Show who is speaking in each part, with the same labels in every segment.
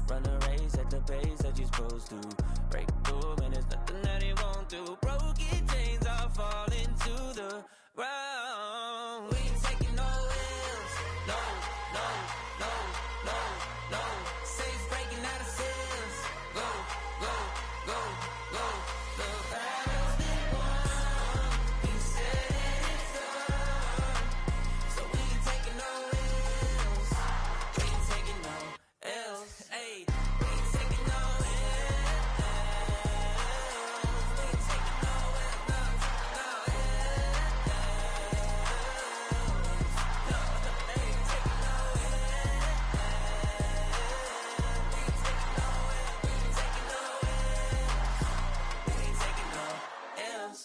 Speaker 1: Run a race at the pace that you're supposed to. Break through and there's nothing that he won't do. Broken chains are falling to the ground. We ain't taking no L's. No, no, no, no, no. Saints breaking out of cells. Go, go, go, go. The battle's been won. He said it's done. So we ain't taking no L's. We ain't taking no L's. Hey, we ain't taking no L's. We ain't taking no L's. No L's. No, ain't taking no L's. We ain't taking no L's. We ain't taking no L's. We ain't taking no L's.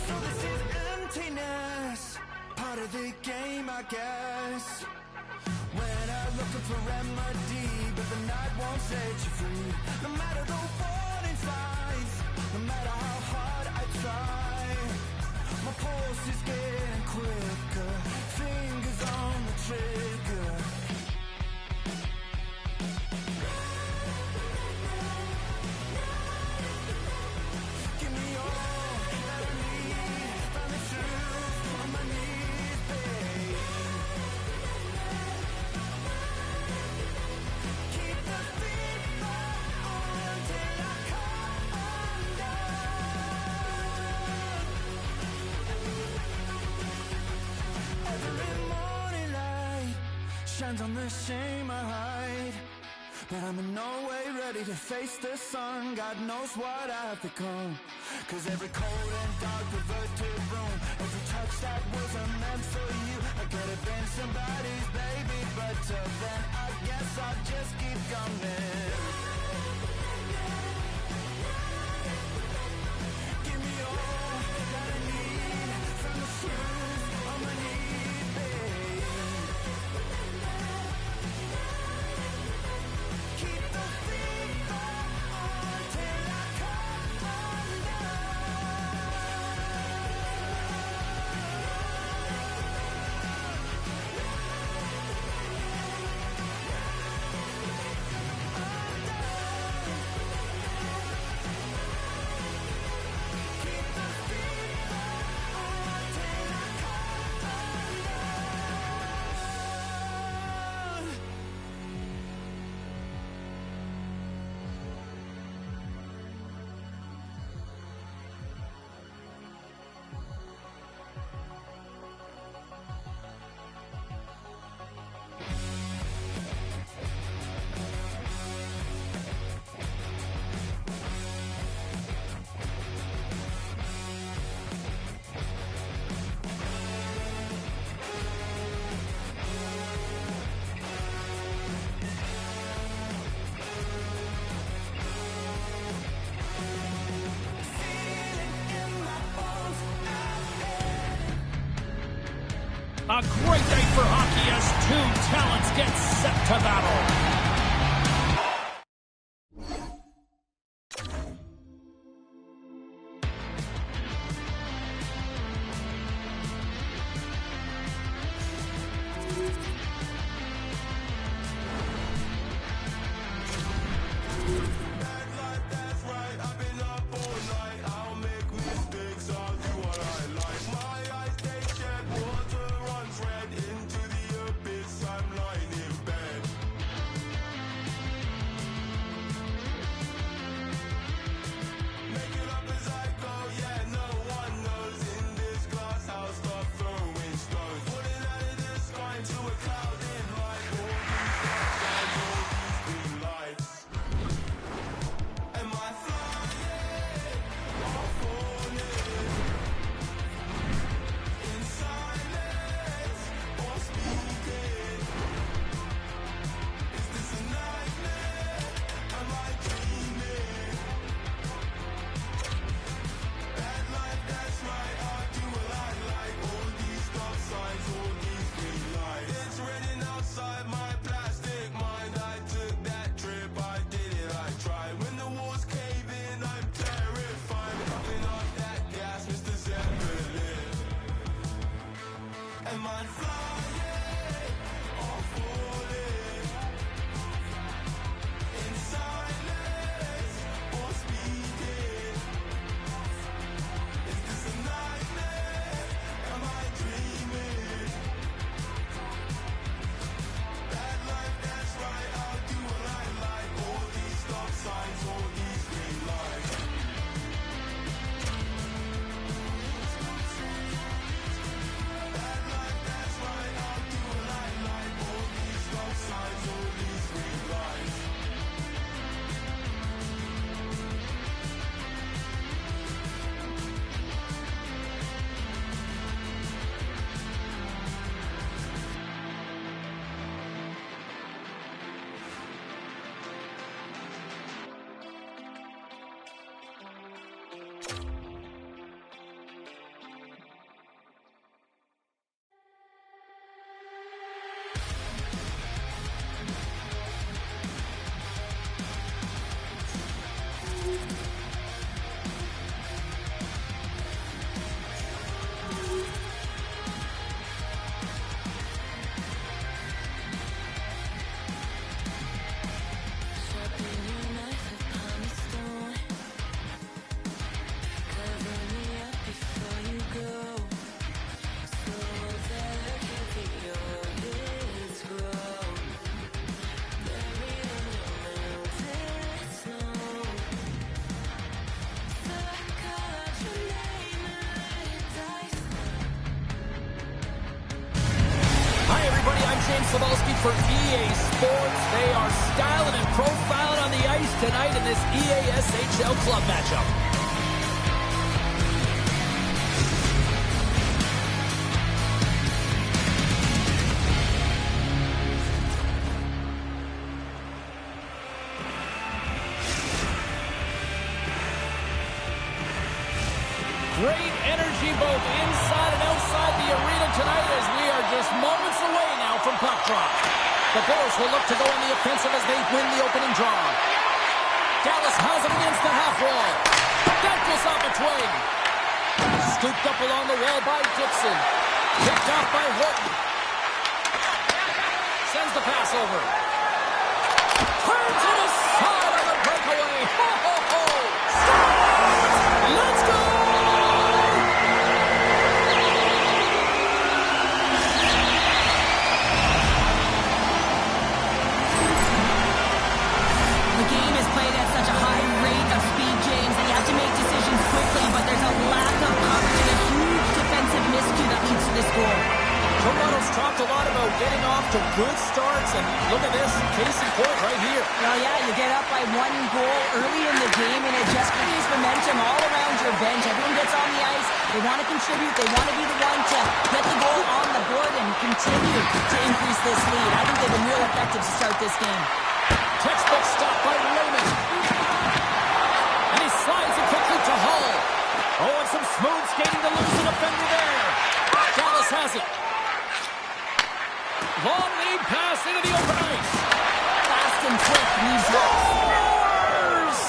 Speaker 2: So this is emptiness, part of the game, I guess. When I'm looking for remedy, but the night won't set you free. No matter the warning signs, no matter how hard I try, my pulse is getting quicker, fingers on the trigger. Give me all that I need, find the truth on my knees, babe. Keep the fever on till I come undone. Every morning light shines on the shame I hide, but I'm in no way ready to face the sun. God knows what I've become. Cause every cold and dark perverted room, every touch that wasn't meant for you, I could have been somebody's baby, but till then I guess I'll just keep coming. Give me all that I need, from the shoes on my knees, babe. Keep the fever on till I come undone.
Speaker 3: A great night for hockey as two talents get set to battle. To a Hi, everybody. I'm James Cebulski for EA Sports. They are styling and profiling on the ice tonight in this EASHL club matchup. Great energy both inside and outside the arena tonight as we are just moments away now from puck drop. The Boars will look to go on the offensive as they win the opening draw. Dallas has it against the half wall. That goes off a twig. Scooped up along the wall by Dixon. Picked off by Horton. Sends the pass over. Turns it aside on the breakaway. Ho, ho, ho. Let's go!
Speaker 4: Such a high rate of speed, James, and you have to make decisions quickly, but there's a lack of coverage and a huge defensive miscue that leads to this goal.
Speaker 3: Toronto's talked a lot about getting off to good starts, and look at this, case in point right here.
Speaker 4: Well, yeah, you get up by 1 goal early in the game, and it just creates momentum all around your bench. Everyone gets on the ice, they want to contribute, they want to be the one to get the goal on the board and continue to increase this lead. I think they've been real effective to start this game.
Speaker 3: Textbook stop by Raymond. And he slides it quickly to Hull. Oh, and some smooth skating to lose the defender there. Dallas has it. Long lead pass into the open ice.
Speaker 4: Fast and quick leads
Speaker 3: Scores!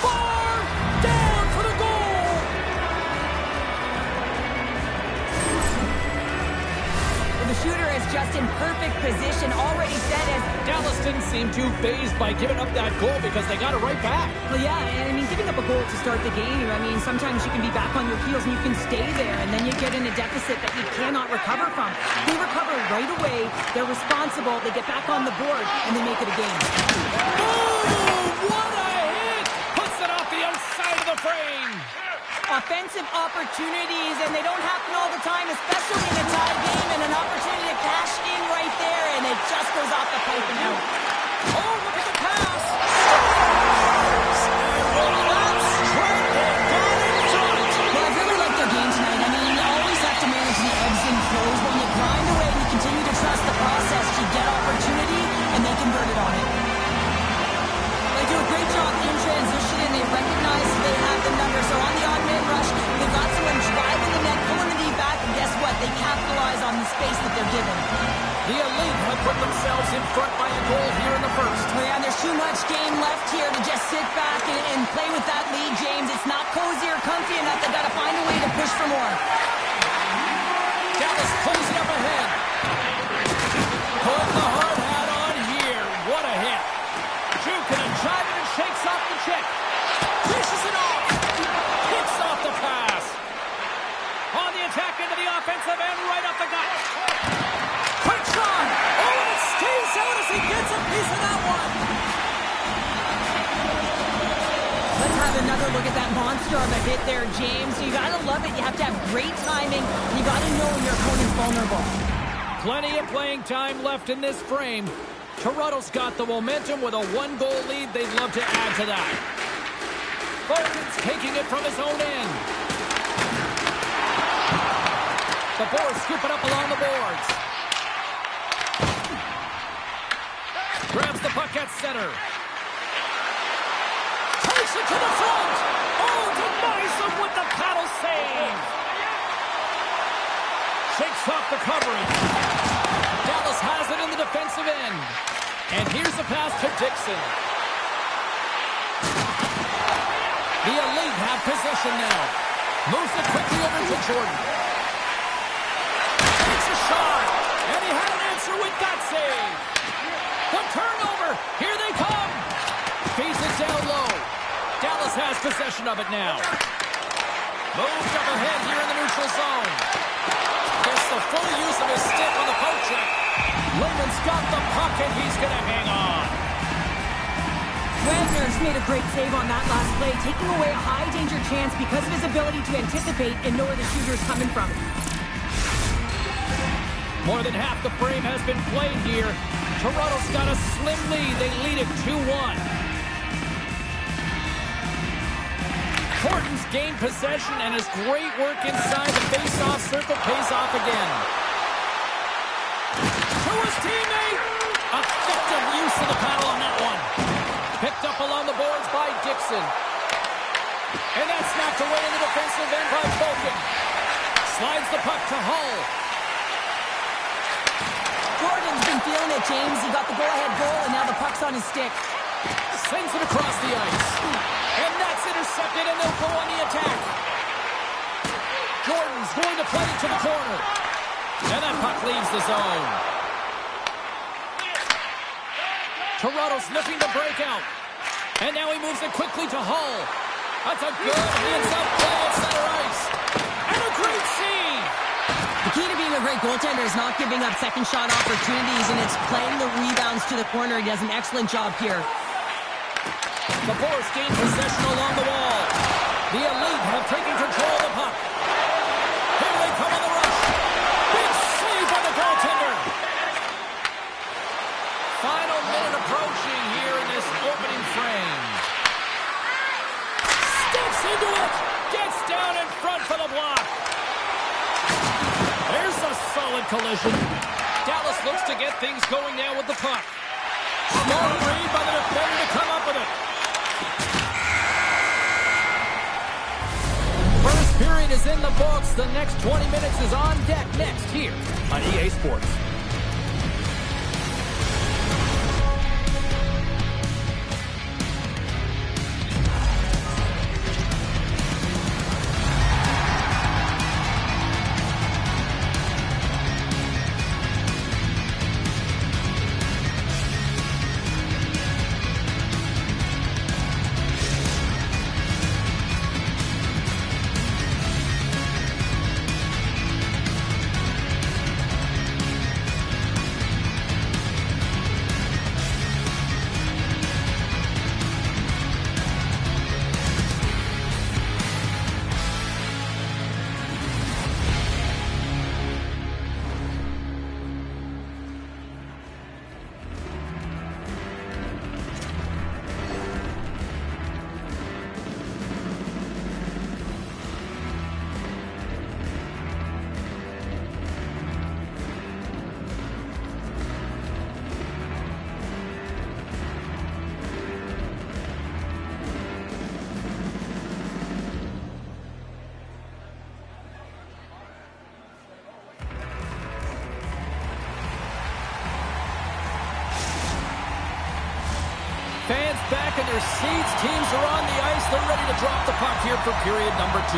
Speaker 3: Far down for the goal.
Speaker 4: The shooter is just in perfect position, already set as...
Speaker 3: Dallas didn't seem too fazed by giving up that goal because they got it right back.
Speaker 4: Well, yeah, I mean, giving up a goal to start the game, I mean, sometimes you can be back on your heels and you can stay there, and then you get in a deficit that you cannot recover from. They recover right away, they're responsible, they get back on the board, and they make it a game.
Speaker 3: Boom! What a hit! Puts it off the outside of the frame.
Speaker 4: Offensive opportunities, and they don't happen all the time, especially in a tie game, and an opportunity to cash in right there, and it just goes off the pipe and out.
Speaker 3: Oh, look at the pass! Scores! And that's straight. They got in front.
Speaker 4: Well, I really like their game tonight. I mean, you always have to manage the ebbs and flows. When you grind away and you continue to trust the process, you get opportunity, and they convert it on it. They do a great job in transition, and they recognize they have the number. So on the odd man rush, they've got someone driving the net, pulling the D back, and guess what? They capitalize on the space that they're given.
Speaker 3: The Elite have put themselves in front by a goal here in the first.
Speaker 4: Oh, yeah, and there's too much game left here to just sit back and play with that lead, James. It's not cozy or comfy enough. They've got to find a way to push for more.
Speaker 3: Dallas closing up ahead. Put the hard hat on here. What a hit. Juke and a drive and shakes off the check. Dishes it off. Picks off the pass. On the attack into the offensive end, right up the gut. Quick shot. Oh, and it stays out as he gets a piece of that one.
Speaker 4: Let's have another look at that monster of a hit there, James. You got to love it. You have to have great timing. You got to know when your opponent's vulnerable.
Speaker 3: Plenty of playing time left in this frame. Toronto's got the momentum with a 1-goal lead. They'd love to add to that. Bolton's taking it from his own end. The Boars scoop it up along the boards. Grabs the puck at center. Takes it to the front. Oh, denies him with the paddle save. Shakes off the coverage. Dallas has it in the defensive end. And here's the pass to Dixon. The Elite have possession now. Moves it quickly over to Jordan. Takes a shot. And he had an answer with that save. The turnover. Here they come. Feeds it down low. Dallas has possession of it now. Moved up ahead here in the neutral zone. Gets the full use of his stick on the poke check. Lehman's got the puck and he's going to hang on.
Speaker 4: Wagner's made a great save on that last play, taking away a high-danger chance because of his ability to anticipate and know where the shooter's coming from.
Speaker 3: More than half the frame has been played here. Toronto's got a slim lead. They lead it 2-1. Horton's gained possession, and his great work inside the face-off circle pays off again. To his teammate! Effective use of the paddle on that one. Picked up along the boards by Dixon. And that's knocked away in the defensive end by Bolton. Slides the puck to Hull.
Speaker 4: Jordan's been feeling it, James. He got the go-ahead goal, and now the puck's on his stick.
Speaker 3: Sends it across the ice. And that's intercepted, and they'll go on the attack. Jordan's going to play it to the corner. And that puck leaves the zone. Toronto's looking to break out. And now he moves it quickly to Hull. That's a good hands-up play at center ice. And a great save.
Speaker 4: The key to being a great goaltender is not giving up second shot opportunities, and it's playing the rebounds to the corner. He does an excellent job here.
Speaker 3: The Boars gain possession along the wall. The Elite have taken control of the puck. Here they come on the rush. Big save by the goaltender. Final minute approaching here in this opening frame. Steps into it. Gets down in front for the block. There's a solid collision. Dallas looks to get things going now with the puck. Smart read by the defender to come up with it. First period is in the books. The next 20 minutes is on deck next here on EA Sports. Fans back in their seats. Teams are on the ice. They're ready to drop the puck here for period number 2.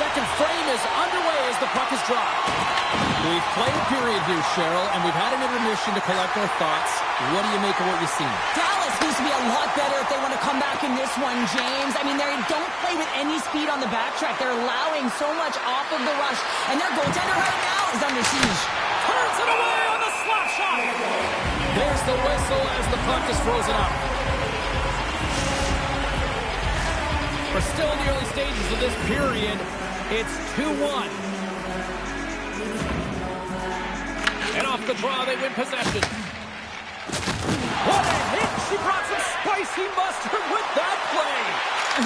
Speaker 3: Second frame is underway as the puck is dropped. We've played a period here, Cheryl, and we've had an intermission to collect our thoughts. What do you make of what you've seen?
Speaker 4: Dallas needs to be a lot better if they want to come back in this one, James. I mean, they don't play with any speed on the backtrack. They're allowing so much off of the rush, and their goaltender right now is under siege.
Speaker 3: Turns it away on the slap shot. There's the whistle as the puck is frozen up. We're still in the early stages of this period. It's 2-1. And off the draw, they win possession. What a hit! She brought some spicy mustard with that play.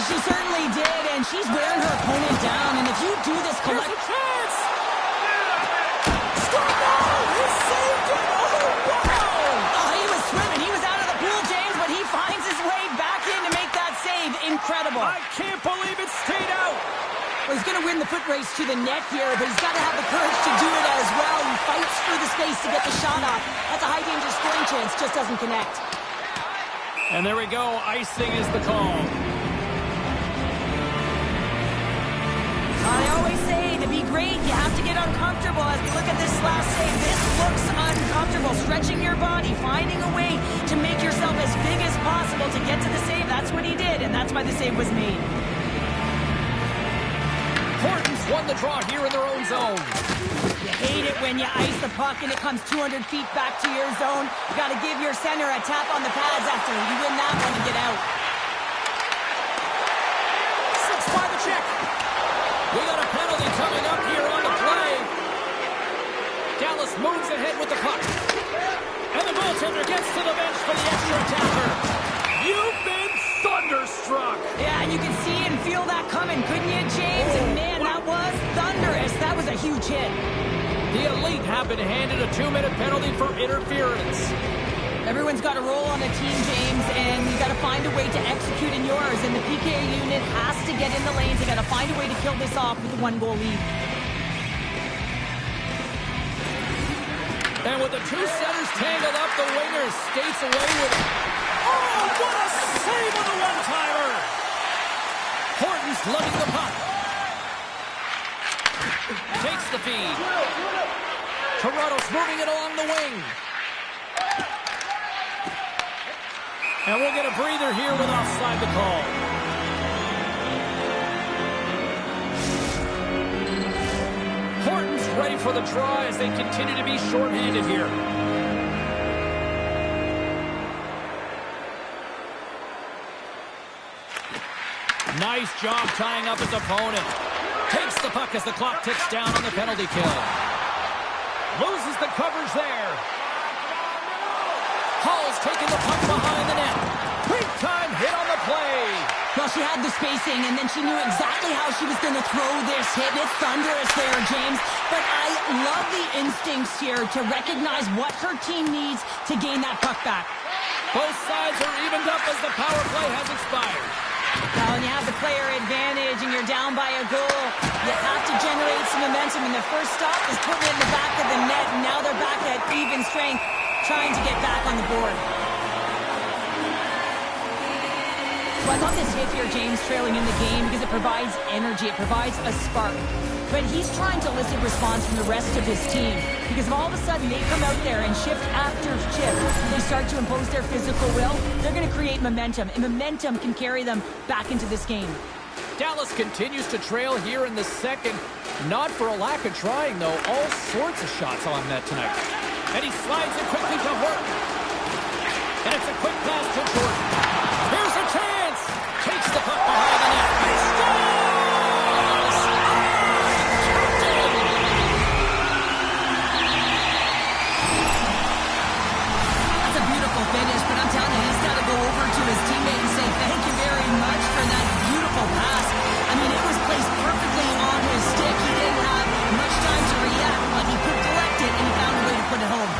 Speaker 4: She certainly did, and she's wearing her opponent down. And if you do this,
Speaker 3: Here's a chance! Struck out! He saved it! Oh, wow!
Speaker 4: He was swimming. He was out of the pool, James, but he finds his way back in to make that save. Incredible.
Speaker 3: I can't believe it stayed out.
Speaker 4: Well, he's going to win the foot race to the net here, but he's got to have the courage to do it as well. He fights for the space to get the shot off. That's a high danger scoring chance, just doesn't connect.
Speaker 3: And there we go. Icing is the call.
Speaker 4: I always say, to be great, you have to get uncomfortable. As we look at this last save, this looks uncomfortable. Stretching your body, finding a way to make yourself as big as possible to get to the save. That's what he did, and that's why the save was made.
Speaker 3: Hortons won the draw here in their own zone.
Speaker 4: You hate it when you ice the puck and it comes 200 feet back to your zone. You got to give your center a tap on the pads after you win that one and get out.
Speaker 3: 6 by the check. We got a penalty coming up here on the play. moves ahead with the puck. And the goaltender gets to the bench for the extra attacker. You've been thunderstruck.
Speaker 4: Yeah, you can see and feel that coming, couldn't you, James? And man, that was thunderous. That was a huge hit.
Speaker 3: The Elite have been handed a 2-minute penalty for interference.
Speaker 4: Everyone's got a role on the team, James, and you got to find a way to execute in yours. And the PK unit has to get in the lanes. They got to find a way to kill this off with a 1-goal lead.
Speaker 3: And with the two centers tangled up, the winger skates away with it. Oh, what a save on the one-timer! Horton's lugging the puck. Takes the feed. Toronto's moving it along the wing. And we'll get a breather here with offside the call. Horton's ready for the try as they continue to be shorthanded here. Nice job tying up his opponent. Takes the puck as the clock ticks down on the penalty kill. Loses the coverage there. Hall's taking the puck behind the net. Big time hit on the play.
Speaker 4: Well, she had the spacing, and then she knew exactly how she was going to throw this hit. It's thunderous there, James. But I love the instincts here to recognize what her team needs to gain that puck back.
Speaker 3: Both sides are evened up as the power play has expired.
Speaker 4: Now, when you have the player advantage and you're down by a goal, you have to generate some momentum. And the first stop is putting it in the back of the net, and now they're back at even strength, trying to get back on the board. So I love this hit here, James, trailing in the game because it provides energy. It provides a spark. But he's trying to elicit response from the rest of his team because if all of a sudden they come out there and shift after shift, they start to impose their physical will, they're going to create momentum, and momentum can carry them back into this game.
Speaker 3: Dallas continues to trail here in the second. Not for a lack of trying, though. All sorts of shots on net tonight. And he slides it quickly to Horton. And it's a quick pass to Jordan. Here's a chance. Takes the puck behind the net. He scores!
Speaker 4: That's a beautiful finish, but I'm telling you, he's got to go over to his teammate and say thank you very much for that beautiful pass. I mean, it was placed perfectly on his stick. He didn't have much time to react, but he could collect it, and he found a way to put it home.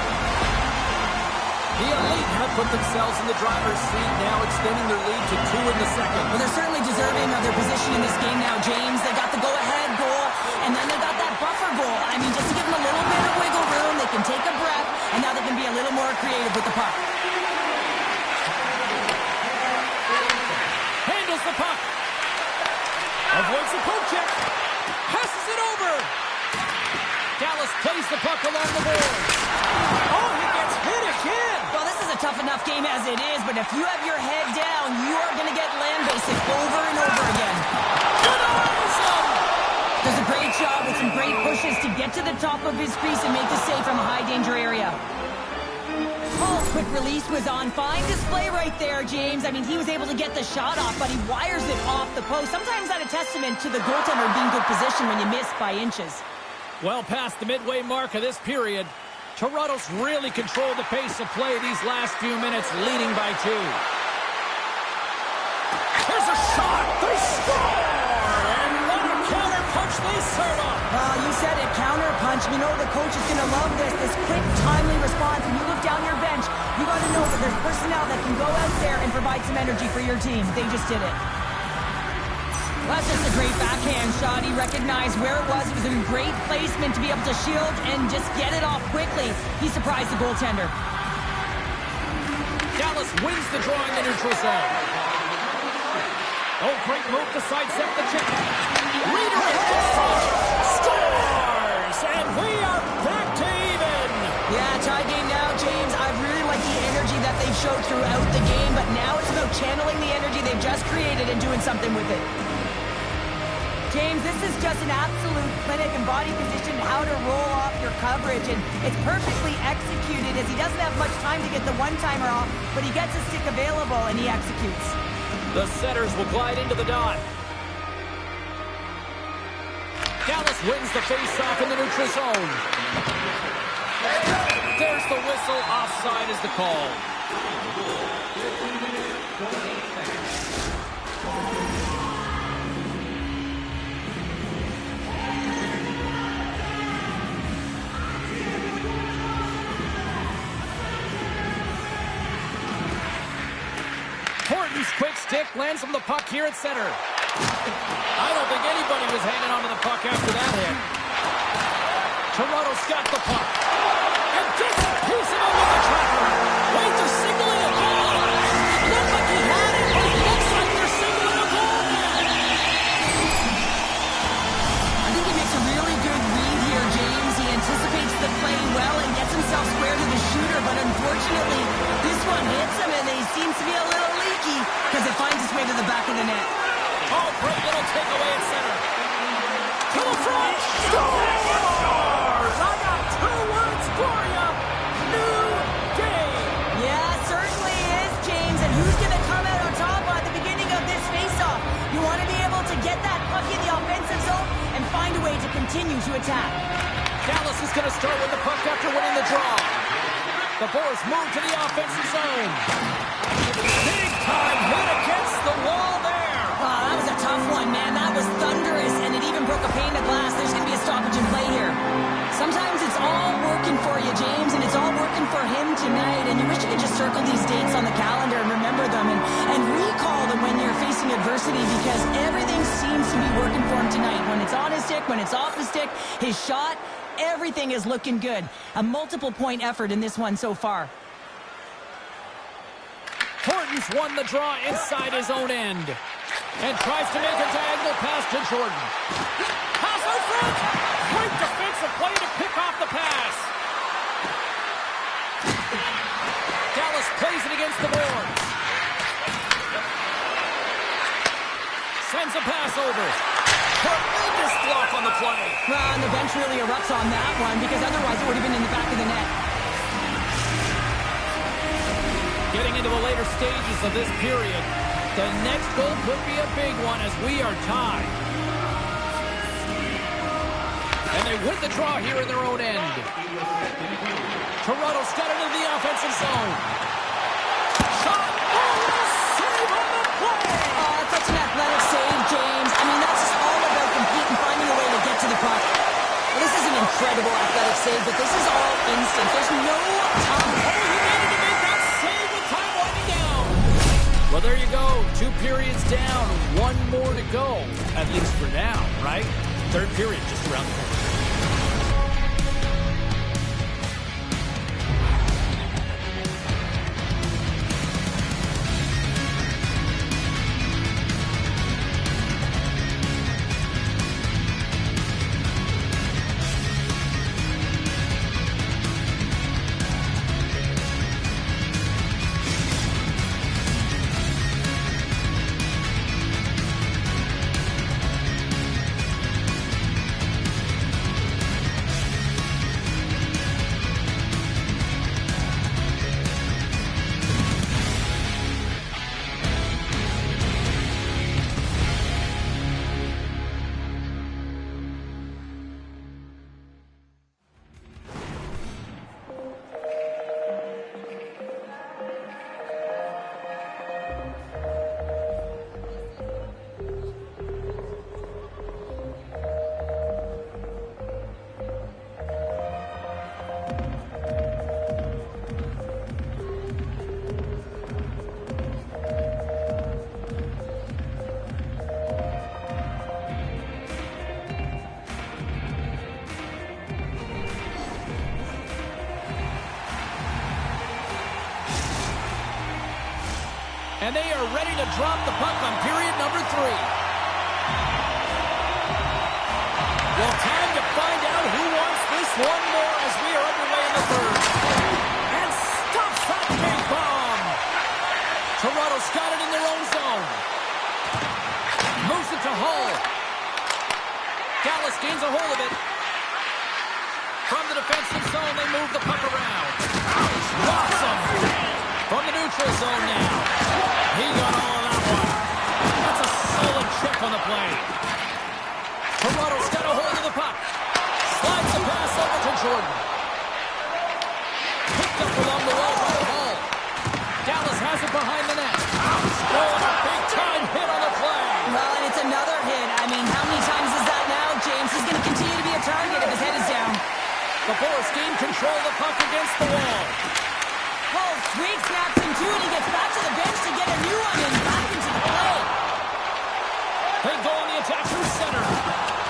Speaker 3: The Elite have put themselves in the driver's seat, now extending their lead to 2 in the second.
Speaker 4: Well, they're certainly deserving of their position in this game now, James. They got the go-ahead goal, and then they got that buffer goal. I mean, just to give them a little bit of wiggle room, they can take a breath, and now they can be a little more creative with the puck.
Speaker 3: Handles the puck. Avoids the poke check. Passes it over. Dallas plays the puck along the boards. Oh, he gets hit again.
Speaker 4: Well, this is a tough enough game as it is, but if you have your head down, you are going to get land basic over and over again.
Speaker 3: Denies him.
Speaker 4: Does a great job with some great pushes to get to the top of his crease and make the save from a high-danger area. Hall's quick release was on fine display right there, James. I mean, he was able to get the shot off, but he wires it off the post. Sometimes that's a testament to the goaltender being good position when you miss by inches.
Speaker 3: Well past the midway mark of this period, Toronto's really controlled the pace of play these last few minutes, leading by 2. Here's a shot. They score! And what a counter punch they serve up.
Speaker 4: Well, you said it, counter punch. You know the coach is going to love this quick, timely response. When you look down your bench, you got to know that there's personnel that can go out there and provide some energy for your team. They just did it. Well, that's just a great backhand shot. He recognized where it was. It was a great placement to be able to shield and just get it off quickly. He surprised the goaltender.
Speaker 3: Dallas wins the draw in the neutral zone. Oh, great move to sidestep the check. Redirect to front. Scores! And we are back to even.
Speaker 4: Yeah, tie game now, James. I really like the energy that they've showed throughout the game, but now it's about channeling the energy they've just created and doing something with it. James, this is just an absolute clinic in body position, how to roll off your coverage, and it's perfectly executed as he doesn't have much time to get the one-timer off, but he gets his stick available and he executes.
Speaker 3: The setters will glide into the dot. Dallas wins the face-off in the neutral zone. whistle. Offside is the call. Horton's quick stick lands from the puck here at center. I don't think anybody was hanging on to the puck after that hit. Toronto's got the puck. And gets a piece of it with the tracker. Wait, they're signaling a goal. It looked like he had it, but it looks like they're signaling a goal.
Speaker 4: I think he makes a really good read here, James. He anticipates the play well and gets himself square to the shooter, but unfortunately, this one hits him and he seems to be a little leaky because it finds its way to the back of the net.
Speaker 3: Oh, great little takeaway at center. To the front. Scores! I got 2 words for you. New game.
Speaker 4: Yeah, certainly is, James. And who's going to come out on top at the beginning of this faceoff? You want to be able to get that puck in the offensive zone and find a way to continue to attack.
Speaker 3: Dallas is going to start with the puck after winning the draw. The Boars move to the offensive zone. Big time hit against the wall there.
Speaker 4: That was a tough one, man. That was thunderous, and it even broke a pane of glass. There's going to be a stoppage in play here. Sometimes it's all working for you, James, and it's all working for him tonight, and you wish you could just circle these dates on the calendar and remember them and recall them when you're facing adversity because everything seems to be working for him tonight. When it's on his stick, when it's off the stick, his shot, everything is looking good. A multiple-point effort in this one so far.
Speaker 3: Horton's won the draw inside his own end. And tries to make a diagonal pass to Jordan. Pass out front! Great defensive play to pick off the pass. Dallas plays it against the boards. Sends a pass over. Tremendous block on the play.
Speaker 4: Well, and the bench really erupts on that one because otherwise it would have been in the back of the net.
Speaker 3: Getting into the later stages of this period, the next goal could be a big one as we are tied. And they win the draw here in their own end. Toronto's got it in the offensive zone. Shot! Oh, save on the play!
Speaker 4: Oh, such an athletic save, James. I mean, that's just all about competing, finding a way to get to the puck. Well, this is an incredible athletic save, but this is all instant. There's no time.
Speaker 3: Oh, he needed to make that save with time winding down. Well, there you go. 2 periods down. 1 more to go. At least for now, right? 3rd period just around the corner. And they are ready to drop the puck on period number 3. Well, time to find out who wants this one more as we are underway in the 3rd. And stops that big bomb. Toronto's got it in their own zone. Moves it to Hull. Dallas gains a hold of it. From the defensive zone, they move the puck around. Awesome. From the neutral zone now. He got all of that one. That's a solid check on the play. Toronto's got a hold of the puck. Slides the pass over to Jordan. Picked up behind the net. Scoring a big-time hit on the play.
Speaker 4: Well, and it's another hit. I mean, how many times is that now, James? He's going to continue to be a target if his head is down.
Speaker 3: The Force gain control of the puck against the wall.
Speaker 4: Oh, sweet snaps him too, and he gets back to the bench to get a new one and back into the play.
Speaker 3: They go on the attack through center.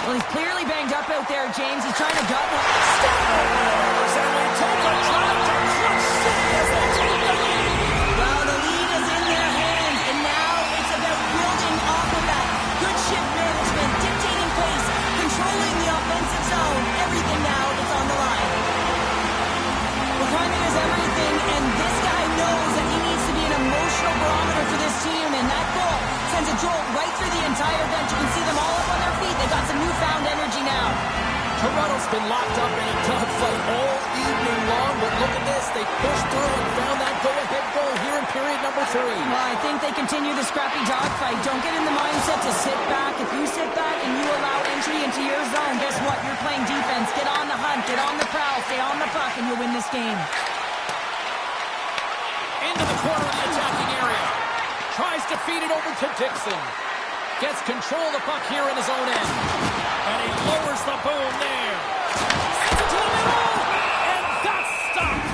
Speaker 4: Well, he's clearly banged up out there, James. He's trying to gut one.
Speaker 3: And they take a drive to Clutch City as they take the lead.
Speaker 4: Well, the lead is in their hands, and now it's about building off of that. Good shift management, dictating pace, controlling the offensive zone. Everything now is on the line. Well, timing is everything, and this guy knows that he needs to be an emotional barometer for this team, and that goal sends a jolt right through the entire bench. You can see them all up on their feet. They've got some newfound energy now.
Speaker 3: Toronto's been locked up in a dogfight all evening long, but look at this. They pushed through and found that go-ahead goal here in period number 3.
Speaker 4: Well, I think they continue the scrappy dogfight. Don't get in the mindset to sit back. If you sit back and you allow entry into your zone, guess what? You're playing defense. Get on the hunt. Get on the prowl. Stay on the puck, and you'll win this game.
Speaker 3: Into the corner of the attacking area. Tries to feed it over to Dixon. Gets control of the puck here in his own end. And he lowers the boom there. Sends it to the middle. And that's stopped.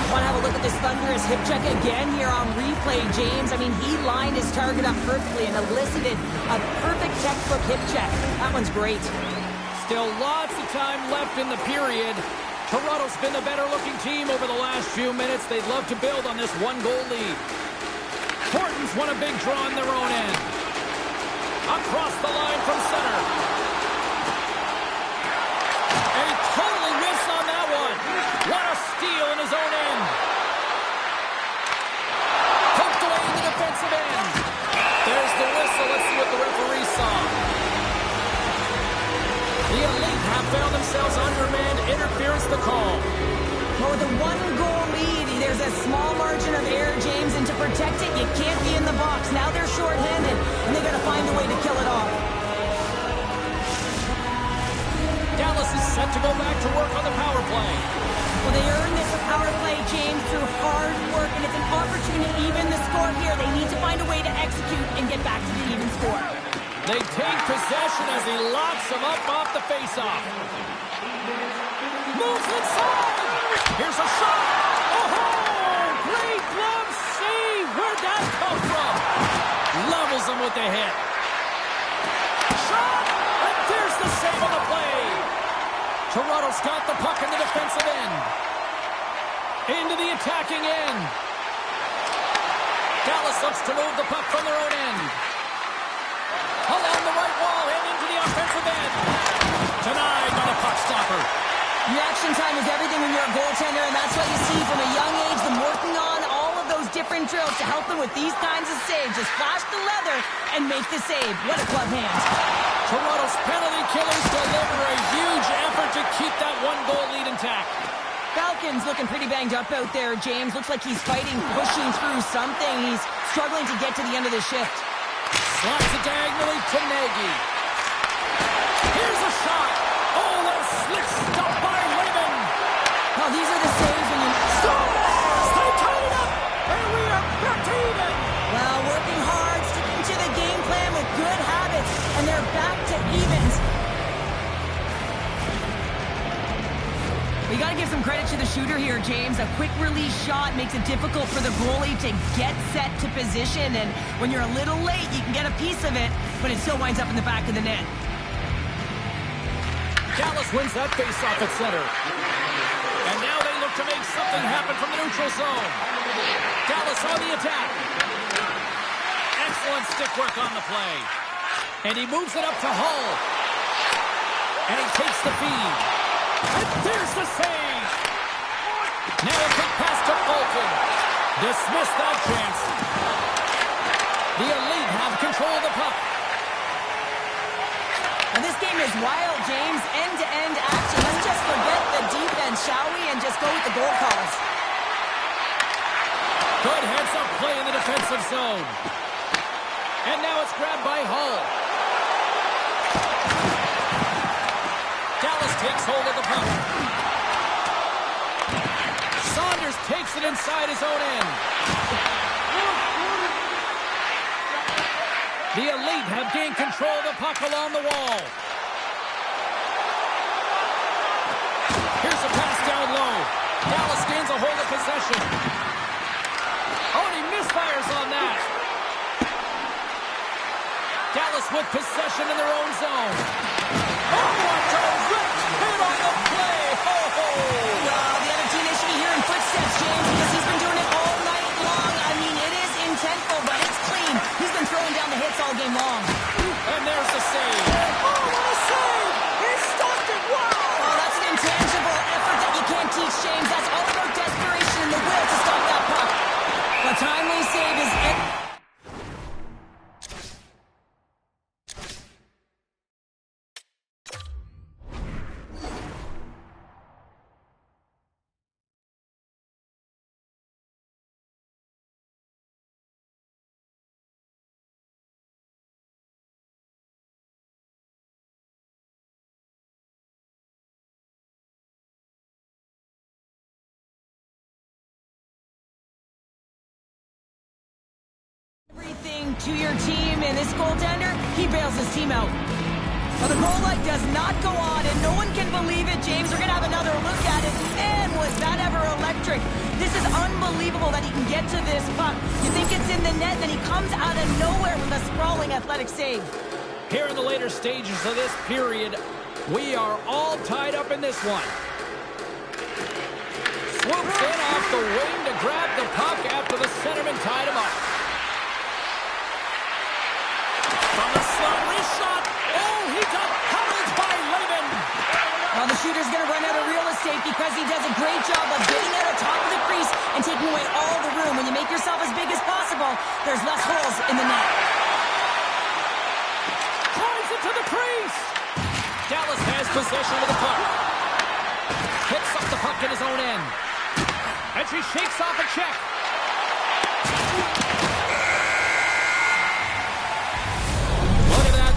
Speaker 4: Want to have a look at this thunderous hip check again here on replay, James. I mean, he lined his target up perfectly and elicited a perfect textbook hip check. That one's great.
Speaker 3: Still lots of time left in the period. Toronto's been the better-looking team over the last few minutes. They'd love to build on this one-goal lead. Thornton's won a big draw on their own end. Across the line from center. And he totally whiffs on that one. What a steal in his own end. Poked away in the defensive end. There's the whistle. Let's see what the referee saw. The Elite have found themselves undermanned. Interference the call.
Speaker 4: Well, with a one-goal lead, there's a small margin of error, James, and to protect it, you can't be in the box. Now they're shorthanded, and they got to find a way to kill it off.
Speaker 3: Dallas is set to go back to work on the power play.
Speaker 4: Well, they earned this power play, James, through hard work, and it's an opportunity to even the score here. They need to find a way to execute and get back to the even score.
Speaker 3: They take possession as he locks him up off the faceoff. Moves inside. Here's a shot. Oh, great glove save. Where'd that come from? Levels him with the hit. Shot. And there's the save on the play. Toronto's got the puck in the defensive end. Into the attacking end. Dallas looks to move the puck from their own end. Along the right wall and into the offensive end. Denied by the puck stopper.
Speaker 4: Reaction time is everything when you're a goaltender, and that's what you see from a young age, them working on all of those different drills to help them with these kinds of saves. Just flash the leather and make the save. What a club hand.
Speaker 3: Toronto's penalty killers deliver a huge effort to keep that one-goal lead intact.
Speaker 4: Falcons looking pretty banged up out there, James. Looks like he's fighting, pushing through something. He's struggling to get to the end of the shift.
Speaker 3: Slides it diagonally to Nagy. Here's a shot. Oh, what a slick stop by Raymond.
Speaker 4: Well, these are the saves when you...
Speaker 3: Scores! They tied it up, and we are back to even.
Speaker 4: Well, working hard, sticking to the game plan with good habits, and they're back to evens. We got to give some credit to the shooter here, James. A quick release shot makes it difficult for the goalie to get set to position, and when you're a little late, you can get a piece of it, but it still winds up in the back of the net.
Speaker 3: Dallas wins that face-off at center. And now they look to make something happen from the neutral zone. Dallas on the attack. Excellent stick work on the play. And he moves it up to Hull. And he takes the feed. And there's the save. Now a quick pass to Bolton. Dismiss that chance. The Elite have control of the puck.
Speaker 4: And this game is wild, James. End-to-end action. Let's just forget the defense, shall we, and just go with the goal calls.
Speaker 3: Good heads-up play in the defensive zone. And now it's grabbed by Hull. Dallas takes hold of the puck. Sanders takes it inside his own end. The Elite have gained control of the puck along the wall. Here's a pass down low. Dallas gains a hold of possession. Oh, and he misfires on that. Dallas with possession in their own zone. Oh, what a direct hit on the play. Oh,
Speaker 4: The other team, they should be hearing footsteps, James, because he's been doing it all night long. I mean, it is intentful, but it's clean. He's been throwing down the hits all game long.
Speaker 3: and there's the save. Oh, what a save. He stopped it. Wow.
Speaker 4: Oh, that's an intangible effort that you can't teach, James. That's all about desperation and the will to stop that puck. The timely save is... everything to your team, and this goaltender, he bails his team out. Now the goal light does not go on, and no one can believe it, James. We're going to have another look at it. Man, was that ever electric. This is unbelievable that he can get to this puck. You think it's in the net, then he comes out of nowhere with a sprawling athletic save.
Speaker 3: Here in the later stages of this period, we are all tied up in this one. Swoops in off the wing to grab the puck after the centerman tied him up. From the slot, wrist shot. Oh, he got held by Lehman.
Speaker 4: Well, the shooter's going to run out of real estate because he does a great job of getting out of top of the crease and taking away all the room. When you make yourself as big as possible, there's less holes in the net.
Speaker 3: Drives it to the crease. Dallas has possession of the puck. Picks up the puck in his own end. And she shakes off a check.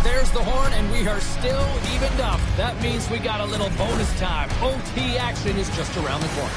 Speaker 3: There's the horn, and we are still evened up. That means we got a little bonus time. OT action is just around the corner.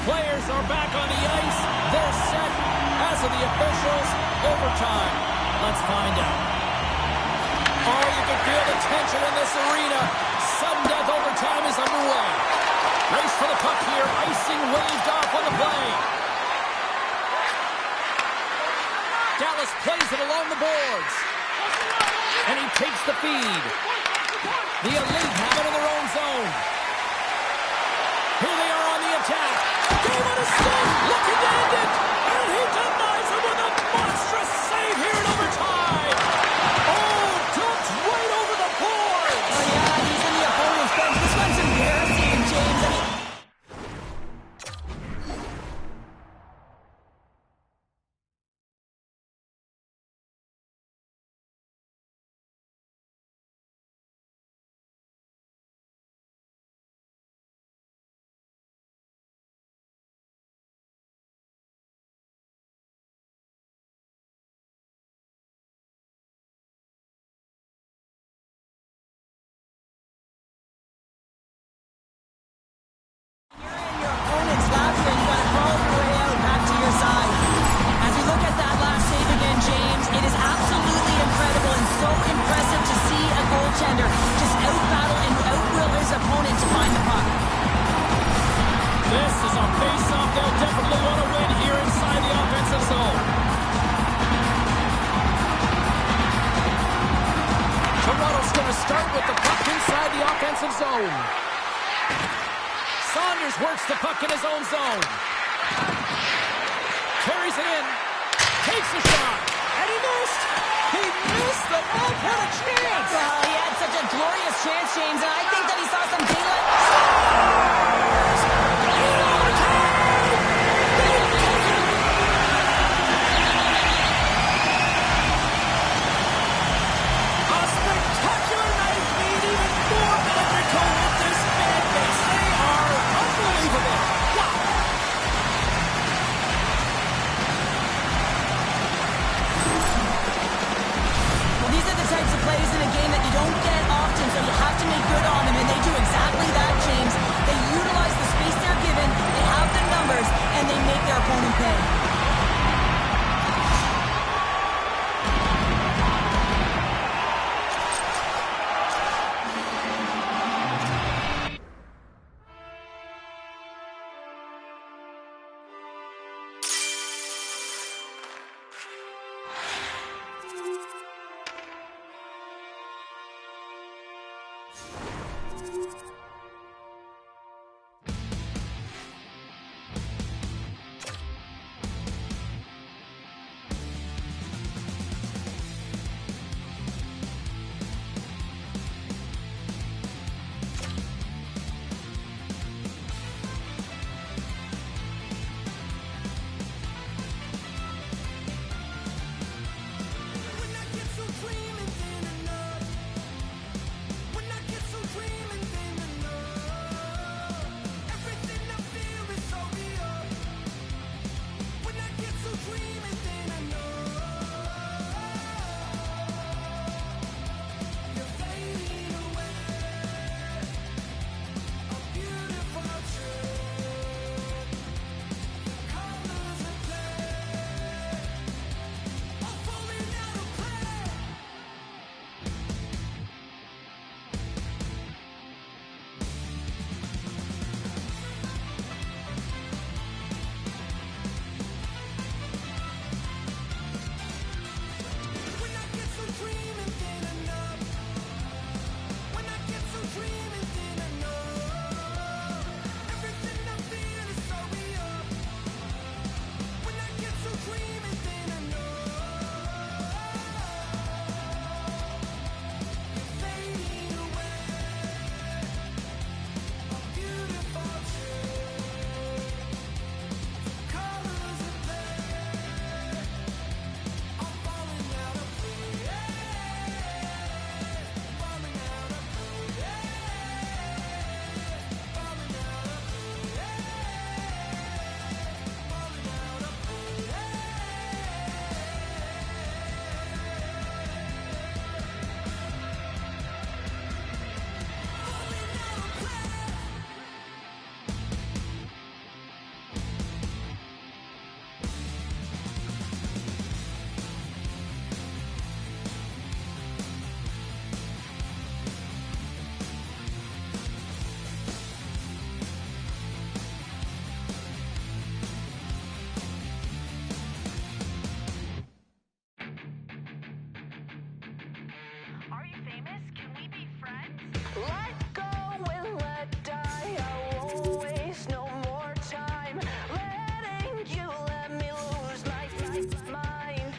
Speaker 3: Players are back on the ice. They're set. As of the officials, overtime. Let's find out. Oh, you can feel the tension in this arena. Sudden death overtime is underway. Race for the puck here. Icing waved off on the play. Dallas plays it along the boards. And he takes the feed. The Elite have it in their own zone. Here they are on the attack. Game on a stick. Looking to end it. And he denies it with a monstrous save here in overtime. Oh, dumped right over the boards.
Speaker 4: Oh, yeah, he's in the opponent's bench. This one's embarrassing, James. I mean,
Speaker 3: start with the puck inside the offensive zone. Saunders works the puck in his own zone. Carries it in. Takes a shot. And he missed. He missed. The puck had a chance.
Speaker 4: Well, he had such a glorious chance, James, and I think that he saw some daylight.
Speaker 3: A spectacular night. We need even more men to come with this fan base. They are unbelievable. Wow.
Speaker 4: Well, these are the types of plays in a game that you don't get often, so you have to make good on them, and they do exactly that, James. They utilize the space they're given, they have the numbers, and they make their opponent pay.
Speaker 5: Let go and let die. I won't waste no more time. Letting you let me lose my mind.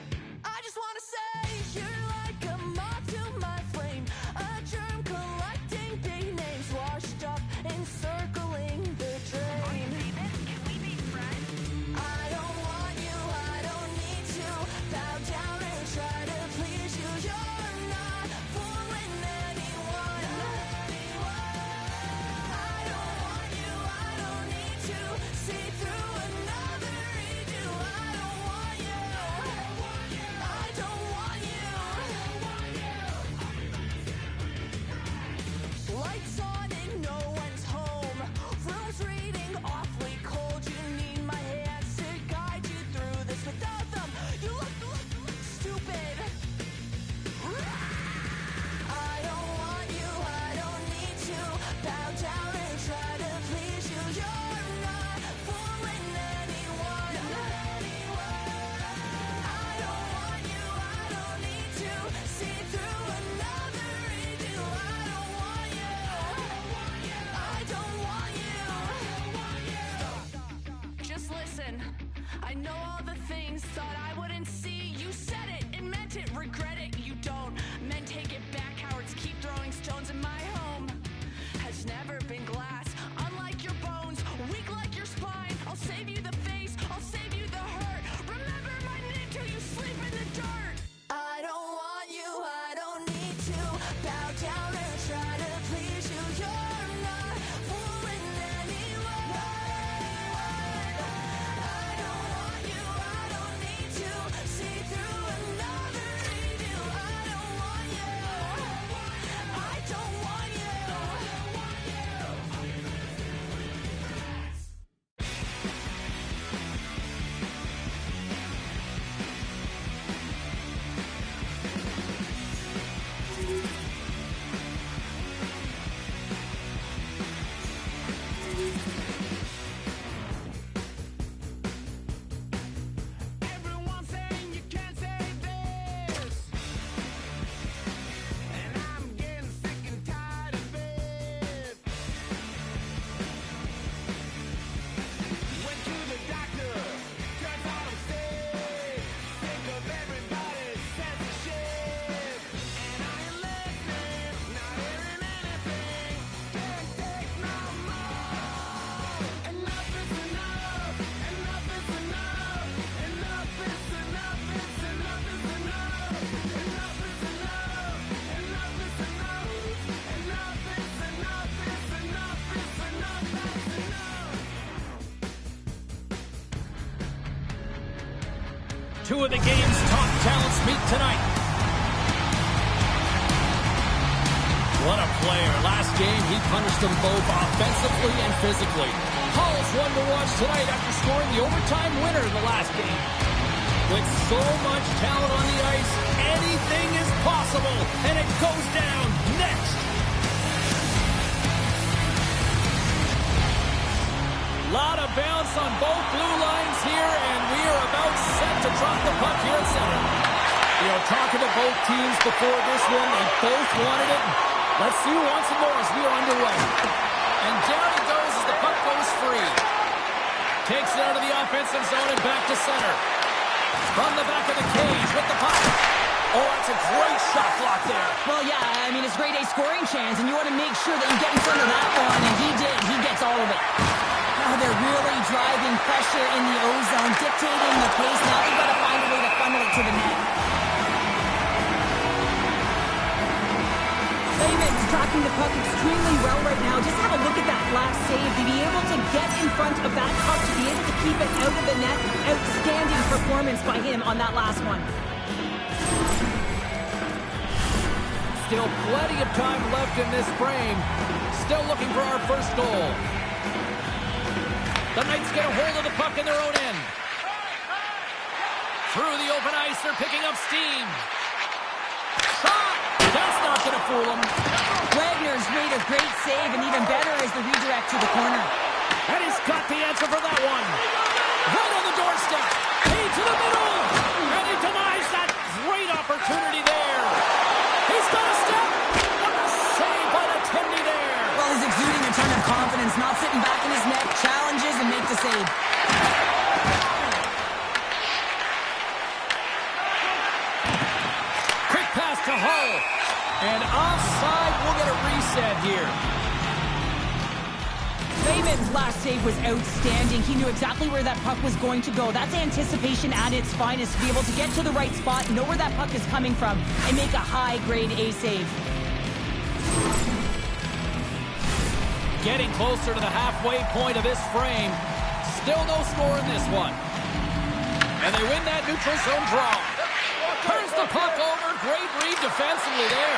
Speaker 5: I just wanna say you're like a moth to my flame, a germ collecting big names, washed up and circling the drain. Can we be friends? I don't want you, I don't need to bow down and try to please you. You're not fooling anyone.
Speaker 3: two of the game's top talents meet tonight. What a player. Last game, he punished them both offensively and physically. Hull's one to watch tonight after scoring the overtime winner in the last game. With so much talent on the ice, anything is possible, and it goes down next. Lot of bounce on both blue lines here, and we are about set to drop the puck here at center. You know, talking to both teams before this one, they both wanted it. Let's see who wants it more as we are underway. And down it goes as the puck goes free. Takes it out of the offensive zone and back to center. From the back of the cage with the puck. Oh, that's a great shot block there.
Speaker 4: Well, yeah, I mean, it's grade A scoring chance, and you want to make sure that you get in front of that one, and he did. He gets all of it. Oh, they're really driving pressure in the O-zone, dictating the pace. Now they've got to find a way to funnel it to the net. Clayman's tracking the puck extremely well right now. Just have a look at that last save. To be able to get in front of that puck, to be able to keep it out of the net. Outstanding performance by him on that last one.
Speaker 3: Still plenty of time left in this frame. Still looking for our first goal. The Knights get a hold of the puck in their own end. Through the open ice, they're picking up steam. Shot! That's not going to fool them.
Speaker 4: Wagner's made a great save, and even better is the redirect to the corner.
Speaker 3: And he's got the answer for that one. Right on the doorstep. Key to the middle. And he denies that great opportunity there. He's got a step. What a save by the Tindy there.
Speaker 4: Well, he's exuding a ton of confidence, not sitting back in his net, challenges and makes the save.
Speaker 3: Quick pass to Hull. And offside, we'll get a reset here.
Speaker 4: Clayman's last save was outstanding. He knew exactly where that puck was going to go. That's anticipation at its finest, to be able to get to the right spot, know where that puck is coming from, and make a high-grade A save.
Speaker 3: Getting closer to the halfway point of this frame. Still no score in this one. And they win that neutral zone draw. Turns the puck over. Great read defensively there.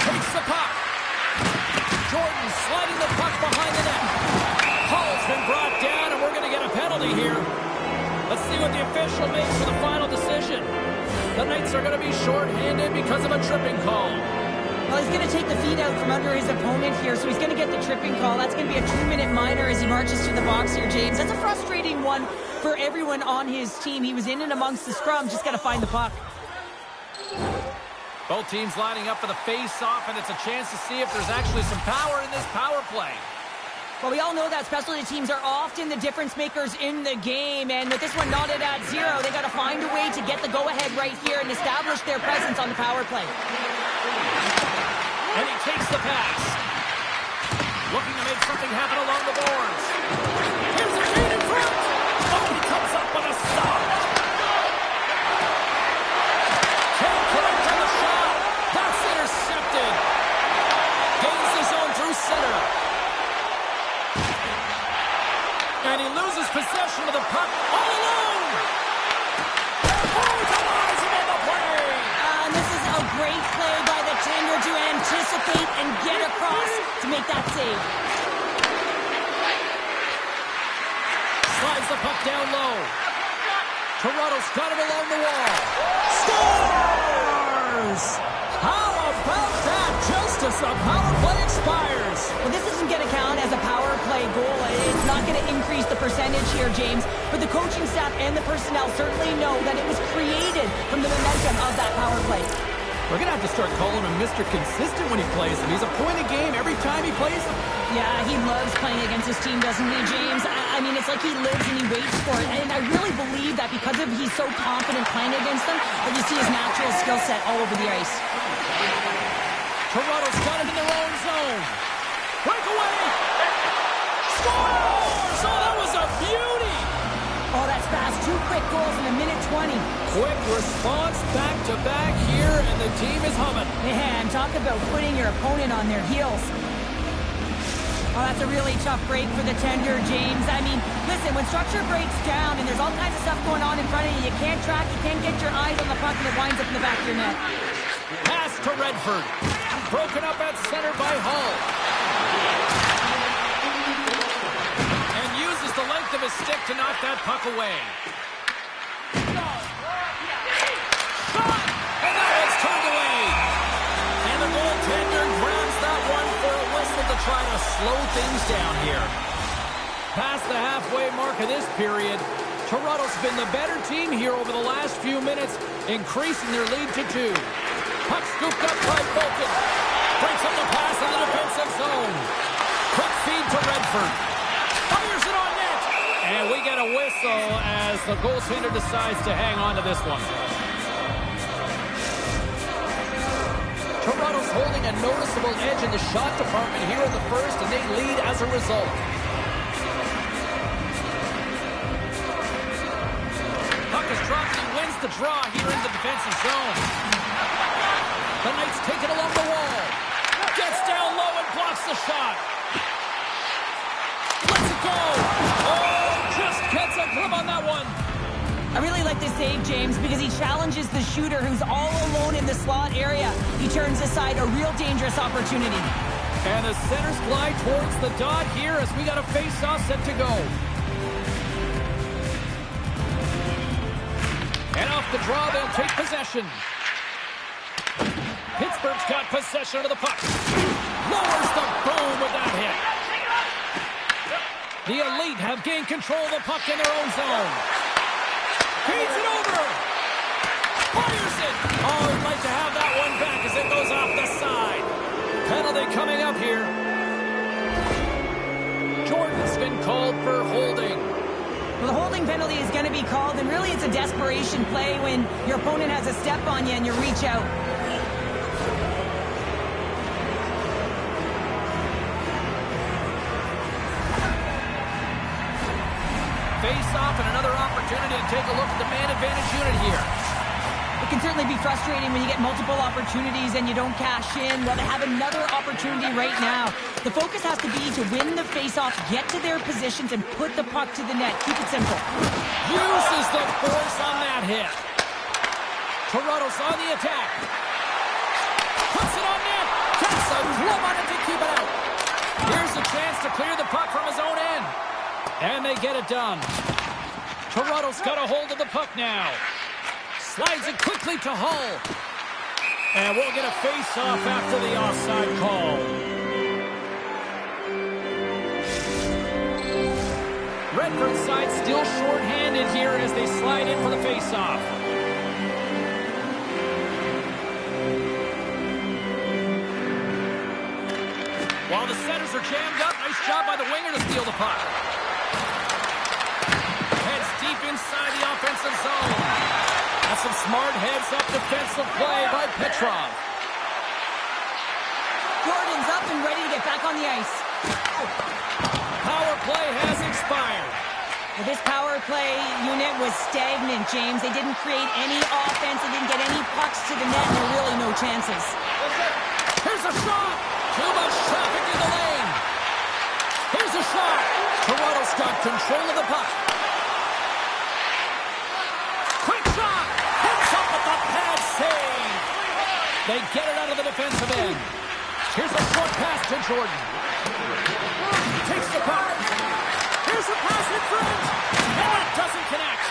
Speaker 3: Takes the puck. Jordan sliding the puck behind the net. Hull's been brought down, and we're going to get a penalty here. Let's see what the official makes for the final decision. The Knights are going to be shorthanded because of a tripping call.
Speaker 4: Well, he's going to take the feet out from under his opponent here, so he's going to get the tripping call. That's going to be a 2-minute minor as he marches to the box here, James. That's a frustrating one for everyone on his team. He was in and amongst the scrum, just got to find the puck.
Speaker 3: Both teams lining up for the face-off, and it's a chance to see if there's actually some power in this power play.
Speaker 4: Well, we all know that specialty teams are often the difference makers in the game, and with this one knotted at 0, they got to find a way to get the go-ahead right here and establish their presence on the power play.
Speaker 3: And he takes the pass. Looking to make something happen along the boards. Here's a feed in front. Oh, he comes up with a stop. Can't correct on the shot. That's intercepted. Gains the zone through center. And he loses possession of the puck all alone. Oh, denies him on the play.
Speaker 4: And this is a great play by the Tinder to anticipate and get across to make that save.
Speaker 3: Slides the puck down low. Toronto's got it along the wall. Scores! How about that? Just as the power play expires.
Speaker 4: Well, this isn't going to count as a power play goal. It's not going to increase the percentage here, James. But the coaching staff and the personnel certainly know that it was created from the momentum of that power play.
Speaker 3: We're going to have to start calling him Mr. Consistent when he plays him. He's a point a game every time he plays him.
Speaker 4: Yeah, he loves playing against his team, doesn't he, James? I mean, it's like he lives and he waits for it. And I really believe that because of he's so confident playing against them, that you see his natural skill set all over the ice.
Speaker 3: Toronto's got it in their own zone. Breakaway! Scores! Oh, that was a beauty!
Speaker 4: Oh, that's fast. 2 quick goals in a minute 20.
Speaker 3: Quick response back-to-back here, and the team is humming.
Speaker 4: Man, talk about putting your opponent on their heels. Oh, that's a really tough break for the tender, James. I mean, listen, when structure breaks down and there's all kinds of stuff going on in front of you, you can't track, you can't get your eyes on the puck, and it winds up in the back of your net.
Speaker 3: Pass to Redford. Broken up at center by Hull. And uses the length of his stick to knock that puck away. Shot! And that one's turned away. And the goaltender grabs that one for a whistle to try to slow things down here. Past the halfway mark of this period, Toronto's been the better team here over the last few minutes, increasing their lead to 2. Puck scooped up by Bolton. Breaks up the pass in the defensive zone. Quick feed to Redford. Fires it on net. And we get a whistle as the goaltender decides to hang on to this one. Toronto's holding a noticeable edge in the shot department here in the first, and they lead as a result. Puck is dropped and wins the draw here in the defensive zone. The Knights take it along the wall. Gets down low and blocks the shot. Lets it go. Oh, just gets a grip on that one.
Speaker 4: I really like this save, James, because he challenges the shooter who's all alone in the slot area. He turns aside a real dangerous opportunity.
Speaker 3: And the centers glide towards the dot here as we got a face-off set to go. And off the draw, they'll take possession. Pittsburgh's got possession of the puck. Lowers the boom with that hit. The Elite have gained control of the puck in their own zone. Feeds it over. Fires it. Oh, he'd like to have that one back as it goes off the side. Penalty coming up here. Jordan's been called for holding.
Speaker 4: Well, the holding penalty is going to be called, and really it's a desperation play when your opponent has a step on you and you reach out.
Speaker 3: Face off and another opportunity to take a look at the man advantage unit here.
Speaker 4: It can certainly be frustrating when you get multiple opportunities and you don't cash in. Well, they have another opportunity right now. The focus has to be to win the face-off, get to their positions, and put the puck to the net. Keep it simple.
Speaker 3: Uses the force on that hit. Toronto's on the attack. Puts it on net. Gets a glove on it to keep it out. Here's a chance to clear the puck from his own end. And they get it done. Toronto's got a hold of the puck now. Slides it quickly to Hull. And we'll get a face-off after the offside call. Redford's side still short-handed here as they slide in for the face-off. While the centers are jammed up, nice job by the winger to steal the puck. Heads deep inside the offensive zone. That's some smart heads-up defensive play by Petrov.
Speaker 4: Jordan's up and ready to get back on the ice.
Speaker 3: Power play has expired.
Speaker 4: Well, this power play unit was stagnant, James. They didn't create any offense. They didn't get any pucks to the net, and there were really no chances.
Speaker 3: Here's a shot. Too much traffic in the lane. Here's a shot. Toronto's got control of the puck. Quick shot. Hits up with the pad save. They get it out of the defensive end. Here's a short pass to Jordan. Takes the puck. Here's a pass in front. And it doesn't connect.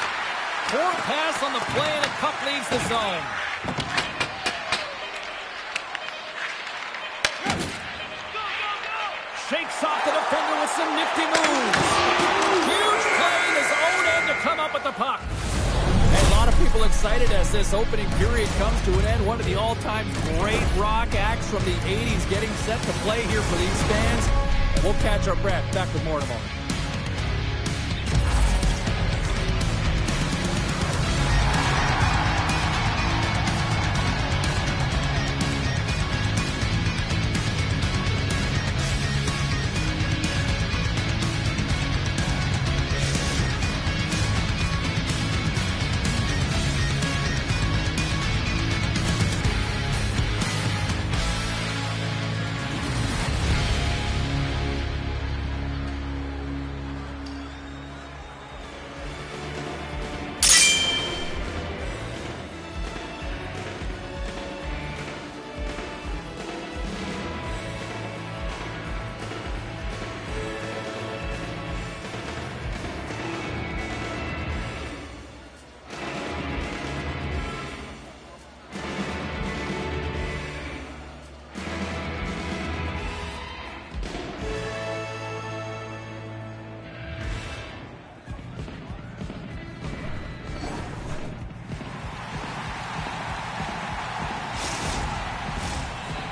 Speaker 3: Poor pass on the play, and the puck leaves the zone. Shakes off the defender with some nifty moves. Huge play in his own end to come up with the puck. And a lot of people excited as this opening period comes to an end. One of the all-time great rock acts from the 80s getting set to play here for these fans. And we'll catch our breath. Back with more in a moment.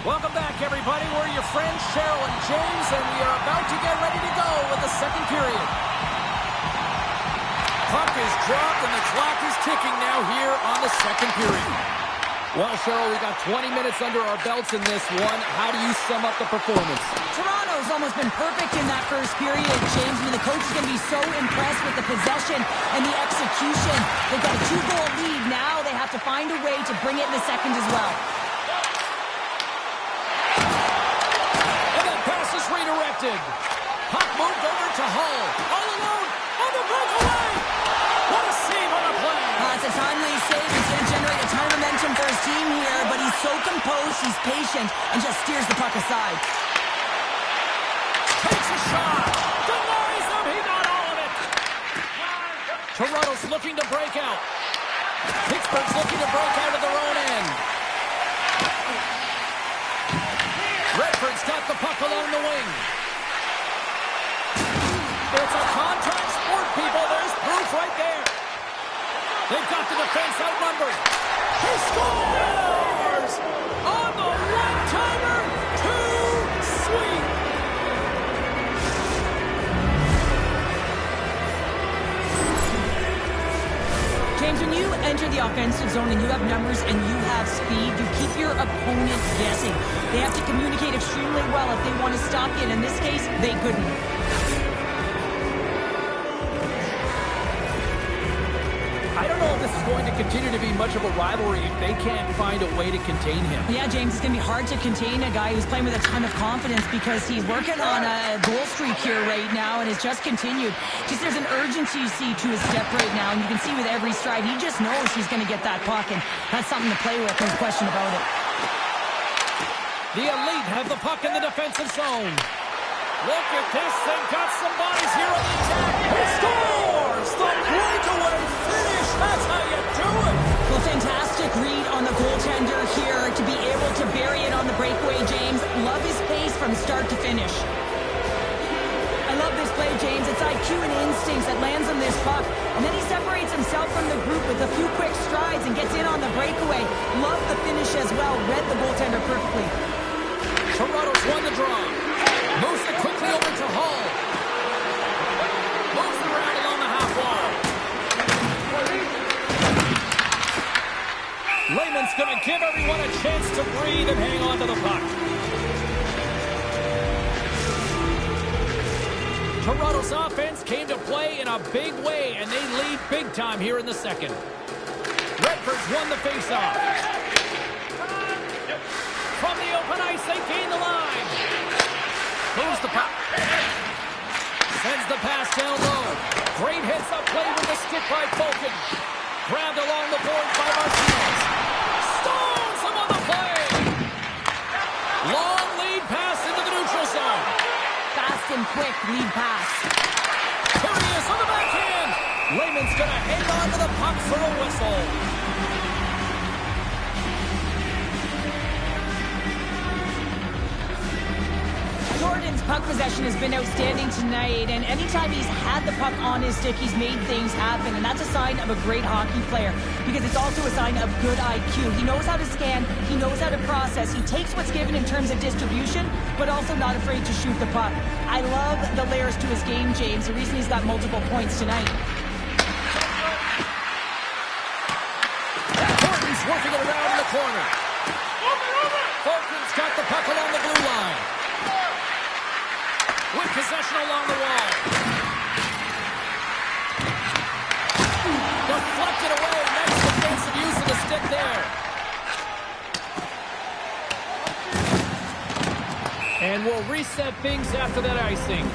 Speaker 3: Welcome back, everybody. We're your friends, Cheryl and James, and we are about to get ready to go with the second period. Puck is dropped, and the clock is ticking now here on the second period. Well, Cheryl, we got 20 minutes under our belts in this one. How do you sum up the performance?
Speaker 4: Toronto's almost been perfect in that first period, James. I mean, the coach is going to be so impressed with the possession and the execution. They've got a 2-goal lead now. They have to find a way to bring it in the second as well.
Speaker 3: And that pass is redirected. Puck moved over to Hull. All alone on the breakaway. What a save on the play.
Speaker 4: It's a timely save. He's going to generate a ton of momentum for his team here, but he's so composed, he's patient, and just steers the puck aside.
Speaker 3: Takes a shot. Denies him. He got all of it. Toronto's looking to break out. Pittsburgh's looking to break out of their own end. Redford's got the puck along the wing. It's a contact sport, people. There's proof right there. They've got the defense outnumbered. He scores! On the one-timer, too sweet.
Speaker 4: James, when you enter the offensive zone and you have numbers and you have speed, you keep your opponent guessing. They have to communicate extremely well if they want to stop you, and in this case, they couldn't.
Speaker 3: I don't know if this is going to continue to be much of a rivalry if they can't find a way to contain him.
Speaker 4: Yeah, James, it's going to be hard to contain a guy who's playing with a ton of confidence because he's working on a goal streak here right now, and it's just continued. Just there's an urgency you see to his step right now, and you can see with every stride, he just knows he's going to get that puck, and that's something to play with, no question about it.
Speaker 3: The Elite have the puck in the defensive zone. Look at this. They've got some bodies here on the attack. He scores! The breakaway finish. That's how you do it.
Speaker 4: Well, fantastic read on the goaltender here to be able to bury it on the breakaway, James. Love his pace from start to finish. I love this play, James. It's IQ and instincts that lands on this puck. And then he separates himself from the group with a few quick strides and gets in on the breakaway. Love the finish as well. Read the goaltender perfectly.
Speaker 3: Toronto's won the draw. Moves it quickly over to Hull. Moves it around along the half wall. Lehman's going to give everyone a chance to breathe and hang on to the puck. Toronto's offense came to play in a big way, and they lead big time here in the second. Redford's won the faceoff. From the open ice, they gain the line. Moves the puck. Sends the pass down low. Great hits up play with the stick by Bolton. Grabbed along the boards by Martinez. Stones him on the play. Long lead pass into the neutral zone.
Speaker 4: Fast and quick lead pass.
Speaker 3: Curious on the backhand. Lehman's going to hang on to the puck for a whistle.
Speaker 4: Jordan's puck possession has been outstanding tonight, and anytime he's had the puck on his stick, he's made things happen, and that's a sign of a great hockey player because it's also a sign of good IQ. He knows how to scan, he knows how to process, he takes what's given in terms of distribution, but also not afraid to shoot the puck. I love the layers to his game, James, the reason he's got multiple points tonight.
Speaker 3: Gordon's working it around in the corner. Fulton's got the puck along the blue line. With possession along the wall. Deflected away. Nice defensive use of the stick there. And we'll reset things after that icing.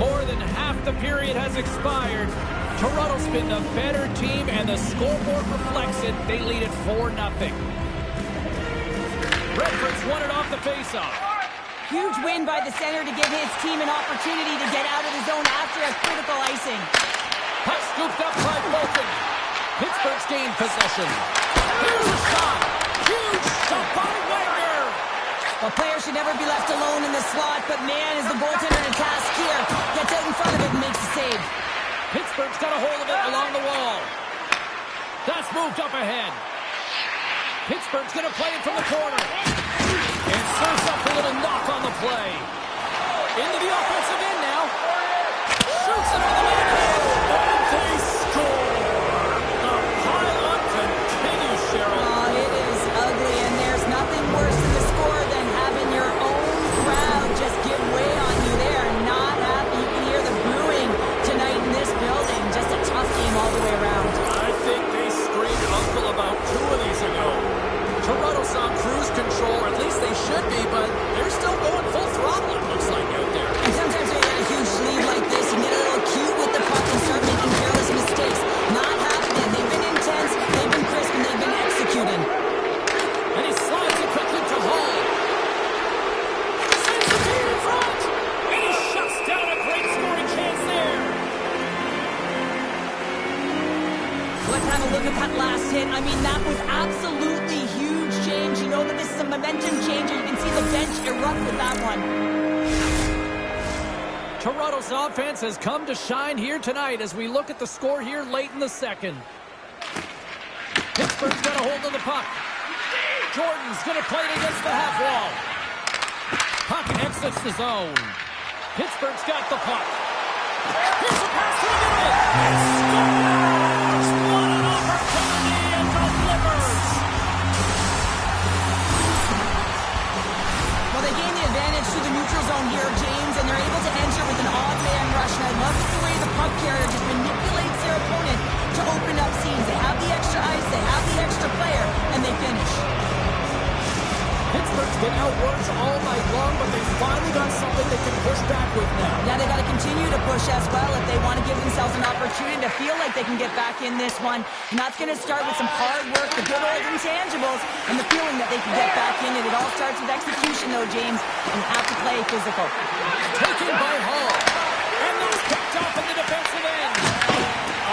Speaker 3: More than half the period has expired. Toronto's been the better team, and the scoreboard reflects it. They lead it 4-0. Redford's won it off the faceoff.
Speaker 4: Huge win by the center to give his team an opportunity to get out of the zone after a critical icing.
Speaker 3: Puck scooped up by Bolton. Pittsburgh's gained possession. Here's a shot. Huge shot by Wagner.
Speaker 4: The player should never be left alone in the slot, but man, is the goaltender in a task here. Gets out in front of it and makes the save.
Speaker 3: Pittsburgh's got a hold of it along the wall. That's moved up ahead. Pittsburgh's going to play it from the corner. And serves up a little knock on the play. Into the offensive end now. Shoots it on the man. And they score. The pile-on continues, Cheryl.
Speaker 4: Oh, it is ugly, and there's nothing worse in the score than having your own crowd just give way on you. They are not happy. You can hear the booing tonight in this building. Just a tough game all the way around.
Speaker 3: I think they screamed uncle about 2 of these ago. Toronto's on cruise control, or at least they should be, but they're still going full throttle, it looks like, out there.
Speaker 4: And sometimes when you get a huge lead like this, you get a little cute with the puck and start making careless mistakes. Not happening. They've been intense, they've been crisp, and they've been executing.
Speaker 3: And he slides it quickly to Hall. Sends the team in front. And he shuts down a great scoring chance there.
Speaker 4: Let's have a look at that last hit. I mean, that was absolutely huge change. You know that this is a momentum changer. You can see the bench erupt with that one.
Speaker 3: Toronto's offense has come to shine here tonight as we look at the score here late in the second. Pittsburgh's got a hold of the puck. Jordan's going to play it against the half wall. Puck exits the zone. Pittsburgh's got the puck. Here's a pass to the middle. And scores! What an opportunity and delivers!
Speaker 4: Well, they gain the advantage through the neutral zone here, James, and they're able to enter with an odd man rush. And I love the way the puck carrier just manipulates their opponent to open up seams. They have the extra ice, they have the extra player, and they finish.
Speaker 3: Pittsburgh's been outworked all night long, but they finally got something they can push back with now.
Speaker 4: Yeah, they got to continue to push as well if they want to give themselves an opportunity to feel like they can get back in this one. And that's going to start with some hard work, the good old intangibles, and the feeling that they can get back in it. It all starts with execution, though, James. And you have to play physical.
Speaker 3: Taken by Hall. And that's picked up in the defensive end.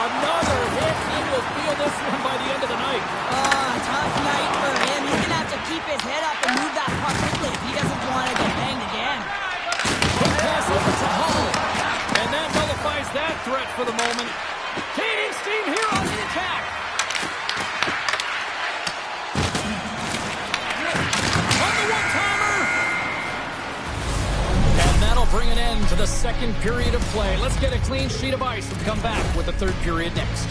Speaker 3: Another hit. He will feel this one by the end of the night.
Speaker 4: Tough night for him. He's going to have to keep his head up and move that puck quickly if he doesn't want to get banged again.
Speaker 3: Quick pass over to Hall. And that nullifies that threat for the moment. Gaining steam here on the attack. On the one-timer. And that'll bring an end to the second period of play. Let's get a clean sheet of ice and come back with the third period next.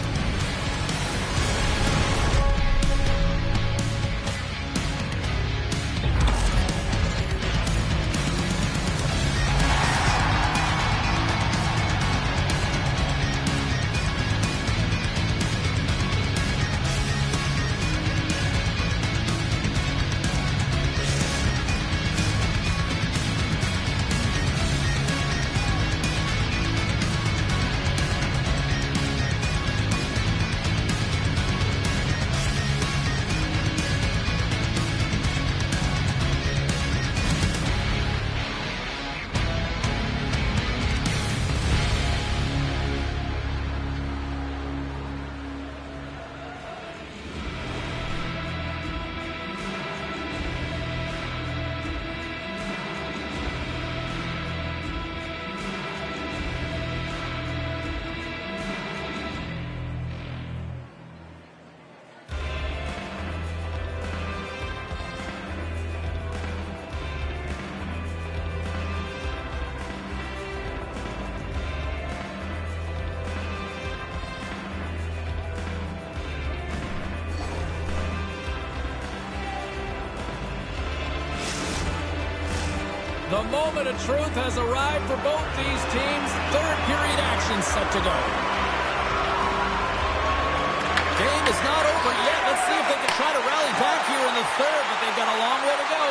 Speaker 3: The moment of truth has arrived for both these teams. Third period action set to go. Game is not over yet. Let's see if they can try to rally back here in the third, but they've got a long way to go.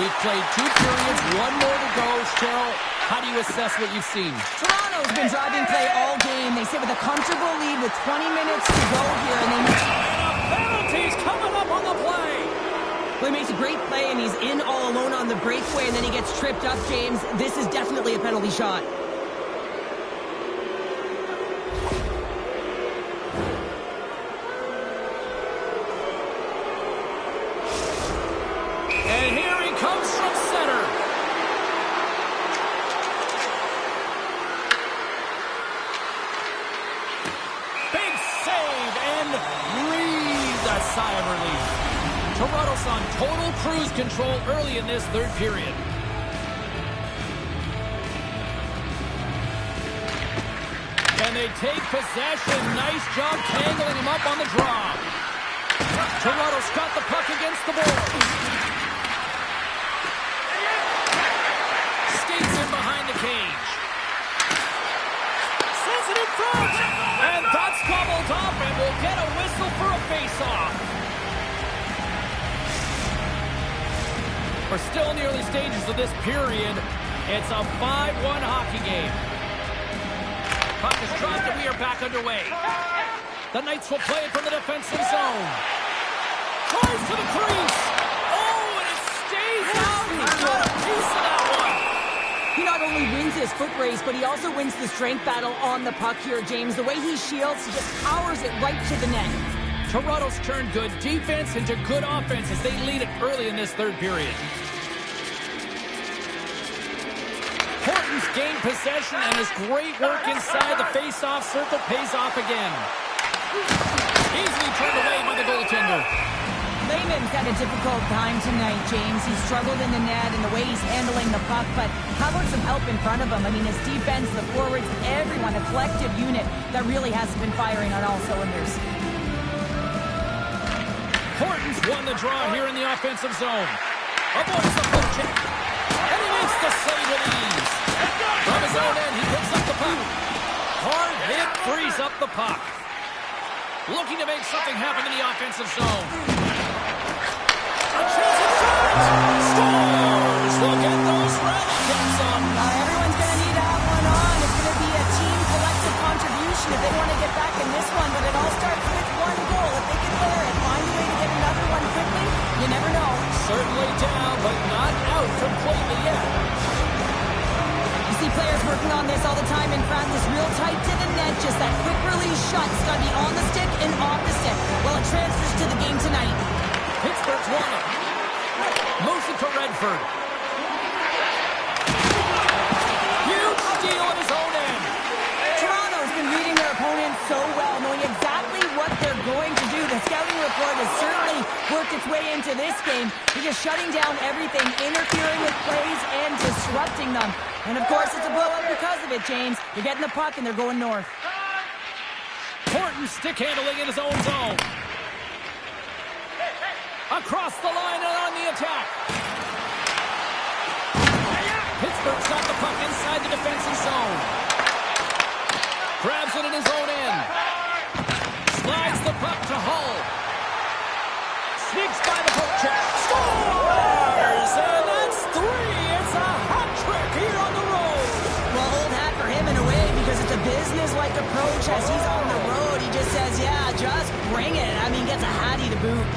Speaker 3: We've played 2 periods, 1 more to go. Cheryl, how do you assess what you've seen?
Speaker 4: Toronto's been driving play all game. They sit with a comfortable lead with 20 minutes to go here, and they
Speaker 3: Penalties coming up on the play.
Speaker 4: Well, he makes a great play, and he's in all alone on the breakaway, and then he gets tripped up, James. This is definitely a penalty shot.
Speaker 3: And here he comes from center. Big save, and breathed a sigh of relief. Toronto's on total cruise control early in this third period. And they take possession. Nice job tangling him up on the draw. Toronto's got the puck against the board. Skates in behind the cage. Sends it in front. And that's gobbled up and will get a whistle for a face-off. We're still in the early stages of this period. It's a 5-1 hockey game. Puck is dropped and we are back underway. The Knights will play it from the defensive zone. Tries to the crease. Oh, and it stays out. He got a piece of that one.
Speaker 4: He not only wins his foot race, but he also wins the strength battle on the puck here, James. The way he shields, he just powers it right to the net.
Speaker 3: Toronto's turned good defense into good offense as they lead it early in this third period. Horton's gained possession and his great work inside the face-off circle pays off again. Easily turned away by the goaltender.
Speaker 4: Lehman's had a difficult time tonight, James. He's struggled in the net and the way he's handling the puck, but how about some help in front of him? I mean, his defense, the forwards, everyone, a collective unit that really hasn't been firing on all cylinders.
Speaker 3: Horton's won the draw here in the offensive zone. Avoids the poke check. And he makes the save with ease. From his own end, he picks up the puck. Hard hit frees up the puck. Looking to make something happen in the offensive zone. A chance at shot. Scores! Look at those rally caps on.
Speaker 4: Everyone's going to need to have one on. It's going to be a team collective contribution if they want to get back in this one, but it all starts with one goal. If they can layer it, find a way to get another one quickly, you never know.
Speaker 3: Certainly down, but not out completely yet.
Speaker 4: You see players working on this all the time in practice, real tight to the net, just that quick release shot. It's got to be on the stick and off the stick. Well, it transfers to the game tonight.
Speaker 3: Pittsburgh's won it. Moves it to Redford. Huge steal at his own end.
Speaker 4: Toronto's been reading their opponents so well, knowing exactly what they're going to do. The scouting report has certainly worked its way into this game. They're just shutting down everything, interfering with plays and disrupting them. And of course, it's a blowout because of it, James. They're getting the puck and they're going north.
Speaker 3: Horton stick handling in his own zone. Across the line and on the attack. Pittsburgh's got the puck inside the defensive zone. Grabs it in his own end. Slides the puck to Hull. Sneaks by the poke check. Scores! And that's 3. It's a hat trick here on the road.
Speaker 4: Well, old hat for him in a way because it's a business-like approach as he's on the road. He just says, yeah, just bring it. I mean, gets a hattie to boot.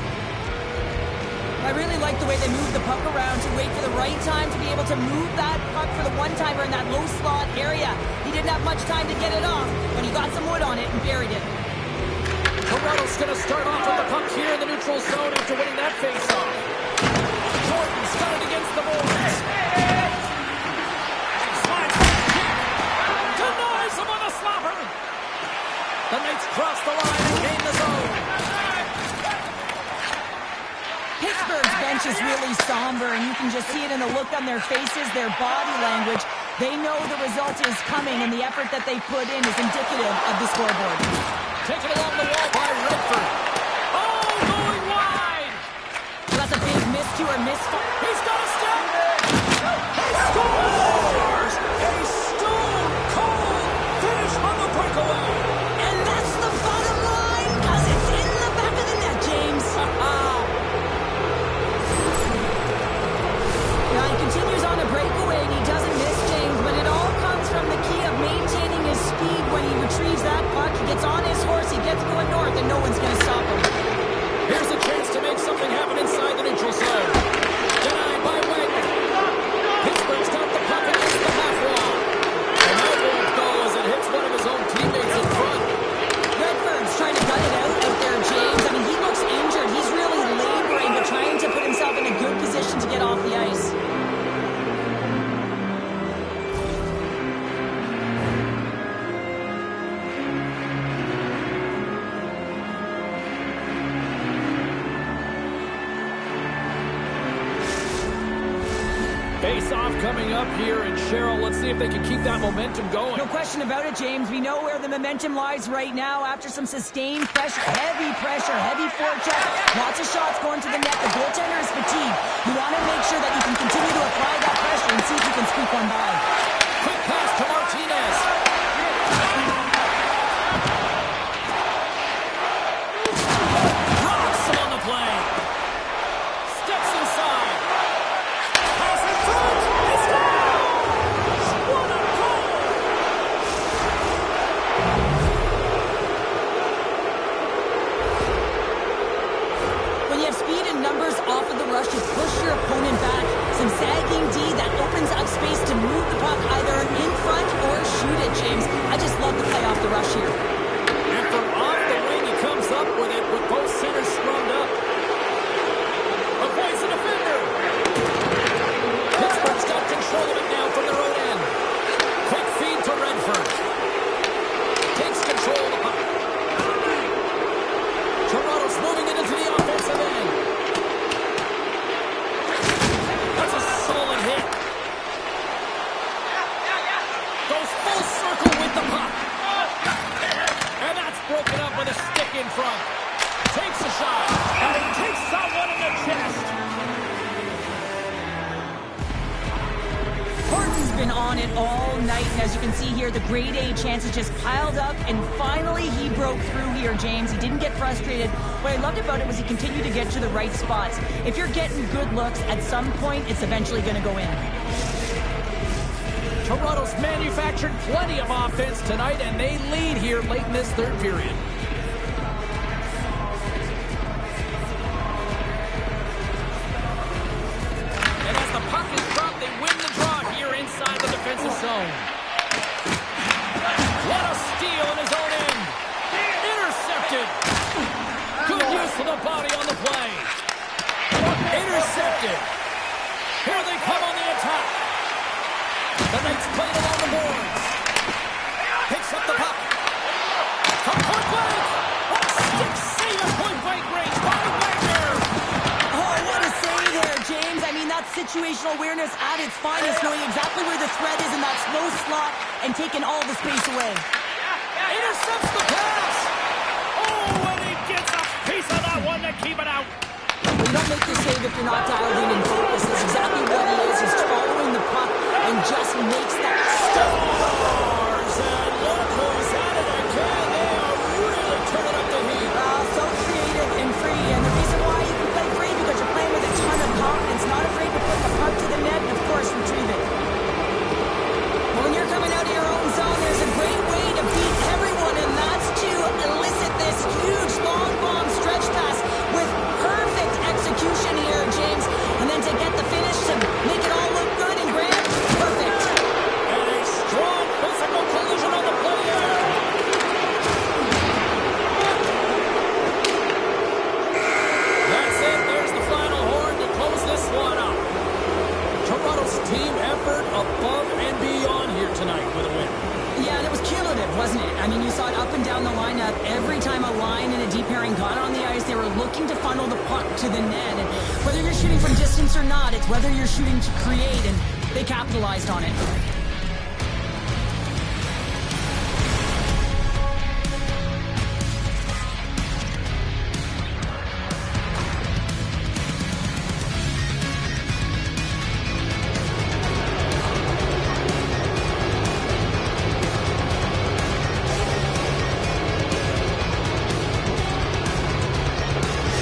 Speaker 4: I really like the way they move the puck around to wait for the right time to be able to move that puck for the one-timer in that low slot area. He didn't have much time to get it off, but he got some wood on it and buried it.
Speaker 3: Toronto's going to start off with the puck here in the neutral zone after winning that face-off. Horton's got it against the boards. Slides back kick. Denies him on the slapper. The Knights cross the line and gain the zone.
Speaker 4: Pittsburgh's bench is really somber, and you can just see it in the look on their faces, their body language. They know the result is coming, and the effort that they put in is indicative of the scoreboard.
Speaker 3: Taken along the wall by Redford. Oh, going wide.
Speaker 4: So that's a big miscue or misfire.
Speaker 3: He's got a step. He scores! A stone-cold finish on the breakaway.
Speaker 4: And that's the bottom line, because it's in the back of the net, James. Now he continues on a breakaway, and he doesn't miss, James, but it all comes from the key of maintaining his speed when he retrieves that puck. He gets on his horse, he gets going north, and no one's going to stop him.
Speaker 3: Here's a chance to make something happen inside the neutral zone. Denied by Face-off coming up here, and Cheryl, let's see if they can keep that momentum going.
Speaker 4: No question about it, James. We know where the momentum lies right now after some sustained pressure, heavy forecheck, lots of shots going to the net. The goaltender is fatigued. You want to make sure that you can continue to apply that pressure and see if you can squeak one by.
Speaker 3: Quick pass to Martinez. Robson on the play. Steps inside. Pass in front. It's down. What a goal.
Speaker 4: When you have speed and numbers off of the rush, you push your opponent back. Some sagging D that opens up space to move the puck either in front or shoot it, James. I just love the play off the rush here.
Speaker 3: And from off the wing, he comes up with it with both centers scrummed up. Avoids the defender. Pittsburgh's got control of it now from their own end. Quick feed to Redford. Takes control of the puck. Toronto's moving it into the offensive end. That's a solid hit. Goes full circle with the puck. And that's broken up with a stick in front. Takes a shot. And he takes someone in the chest.
Speaker 4: Horton's been on it all night, and as you can see here, the grade A chances just piled up, and finally he broke through here, James. He didn't get frustrated. What I loved about it was he continued to get to the right spots. If you're getting good looks, at some point, it's eventually going to go in.
Speaker 3: Toronto's manufactured plenty of offense tonight, and they lead here late in this third period. And as the puck is dropped, they win the draw here inside the defensive zone. What a steal in his own end. Intercepted. Good use of the body on the play. Intercepted. Here they come on the attack. The Knights play it along the boards. Picks up the puck. From point blank. What a stick save at point blank range by Wagner.
Speaker 4: Oh, what a save there, James. I mean, that's situational awareness at its finest, knowing exactly where the threat is in that slow slot and taking all the space away.
Speaker 3: Intercepts the pass. Oh, and he gets a piece of that one to keep it out.
Speaker 4: You don't make the save if you're not dialed in and focused. That's exactly what he is. He's following the puck and just makes that step.
Speaker 3: Stars, and look who's at it again. They are really turning up the heat.
Speaker 4: So creative and free. And the reason why you can play free because you're playing with a ton of confidence, not afraid to put the puck to the net and, of course, retrieve it. When you're coming out of your own zone, there's a great way to beat everyone, and that's to elicit this huge long bomb stretch pass with perfect execution here, James. And then to get the finish to make it all look good and grand, perfect.
Speaker 3: And a strong physical collision on the play there. That's it. There's the final horn to close this one up. Toronto's team effort above and beyond here tonight with a win.
Speaker 4: Yeah, and it was cumulative, wasn't it? I mean, you saw it up and down the lineup. Every time a line and a deep pairing got on the ice, they were looking to funnel the puck to the net. And whether you're shooting from distance or not, it's whether you're shooting to create, and they capitalized on it.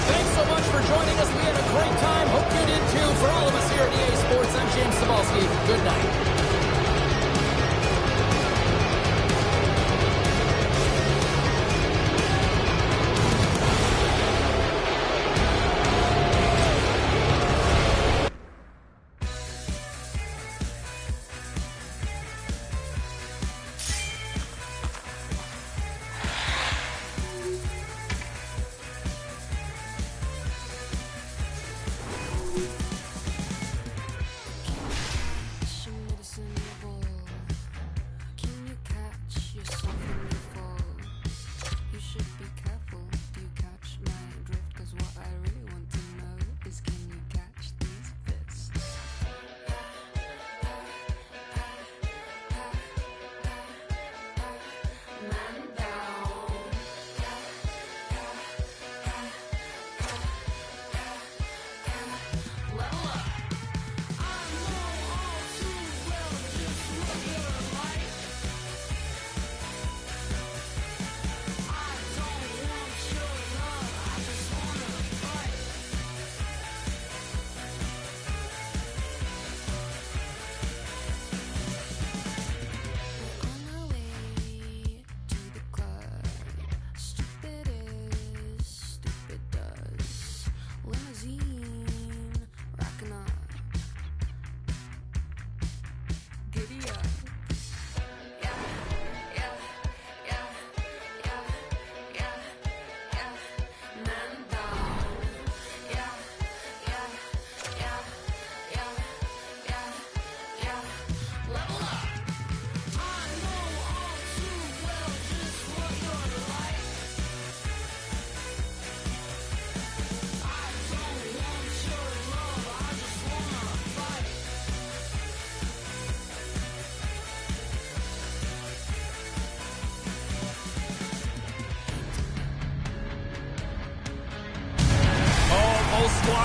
Speaker 3: Thanks so much for joining us. We had a great time. Hope you did too. For all of us here at EA Sports, I'm James Cebulski. Good night.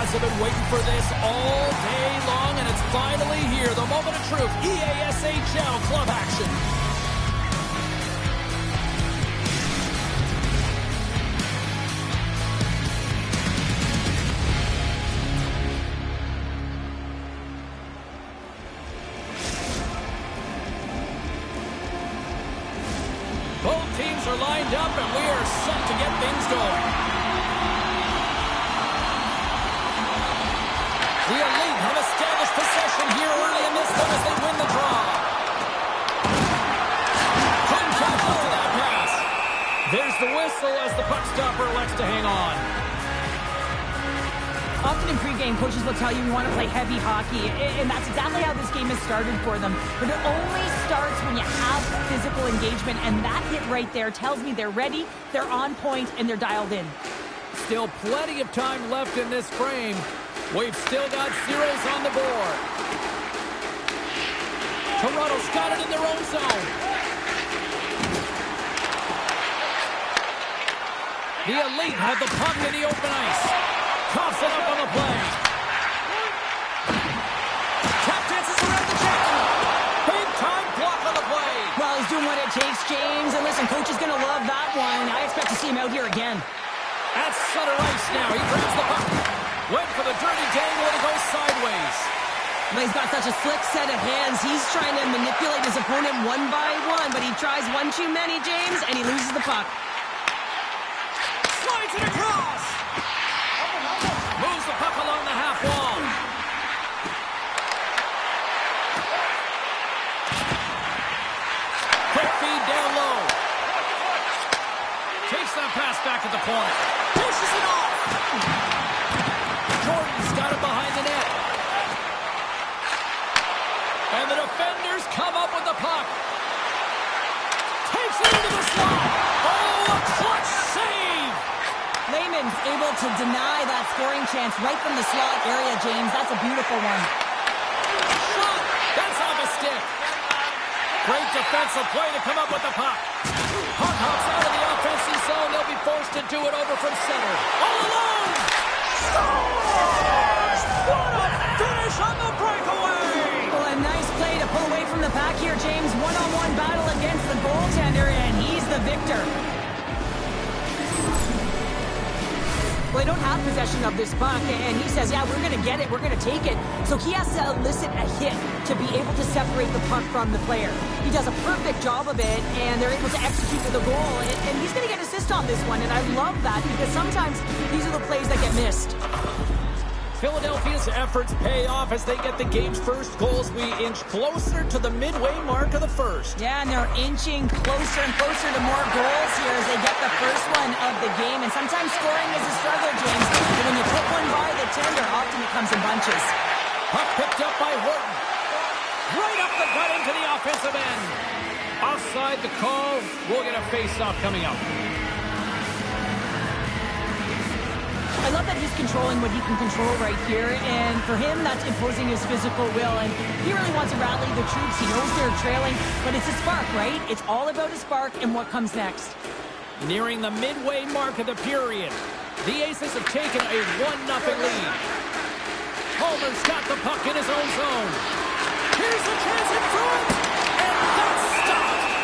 Speaker 3: fans have been waiting for this all day long, and it's finally here. The moment of truth, EASHL club action. Both teams are lined up, and we are set to get things going. The Elite have established possession here early in this one as they win the draw. Couldn't catch up to that pass. There's the whistle as the puck stopper elects to hang on.
Speaker 4: Often in pregame, coaches will tell you we want to play heavy hockey, and that's exactly how this game has started for them. But it only starts when you have physical engagement, and that hit right there tells me they're ready, they're on point, and they're dialed in.
Speaker 3: Still plenty of time left in this frame. We've still got zeros on the board. Toronto's got it in their own zone. The Elite have the puck in the open ice. Coughs it up on the play. Tap dances around the check. Big time block on the play.
Speaker 4: Well, he's doing what it takes, James. And listen, coach is going to love that one. I expect to see him out here again.
Speaker 3: At center ice now. He grabs the puck. Went for the dirty dangle and it goes sideways.
Speaker 4: But he's got such a slick set of hands. He's trying to manipulate his opponent one by one, but he tries one too many, James, and he loses the puck.
Speaker 3: Slides it across. Moves the puck along the half wall. Quick feed down low. Takes that pass back at the point. Pushes it off. Jordan's got it behind the net. And the defenders come up with the puck. Takes it into the slot. Oh, a clutch save.
Speaker 4: Lehman's able to deny that scoring chance right from the slot area, James. That's a beautiful one.
Speaker 3: Shot. That's off a stick. Great defensive play to come up with the puck. Puck hops out of the offensive zone. They'll be forced to do it over from center. All alone. Scores! What a finish on the breakaway!
Speaker 4: Well, a nice play to pull away from the pack here, James. One-on-one battle against the goaltender, and he's the victor. Well, they don't have possession of this puck, and he says, yeah, we're going to get it, we're going to take it. So he has to elicit a hit to be able to separate the puck from the player. He does a perfect job of it, and they're able to execute to the goal, and he's going to get an assist on this one, and I love that because sometimes these are the plays that get missed.
Speaker 3: Philadelphia's efforts pay off as they get the game's first goals. We inch closer to the midway mark of the first.
Speaker 4: Yeah, and they're inching closer and closer to more goals here as they get the first one of the game. And sometimes scoring is a struggle, James. But when you put one by the tender, often it comes in bunches.
Speaker 3: Puck picked up by Horton. Right up the gut into the offensive end. Offside the call. We'll get a face-off coming up.
Speaker 4: I love that he's controlling what he can control right here, and for him, that's imposing his physical will, and he really wants to rally the troops. He knows they're trailing, but it's a spark, right? It's all about a spark and what comes next.
Speaker 3: Nearing the midway mark of the period, the Aces have taken a 1-0 lead. Homer's got the puck in his own zone. Here's a chance in front, and that's stopped.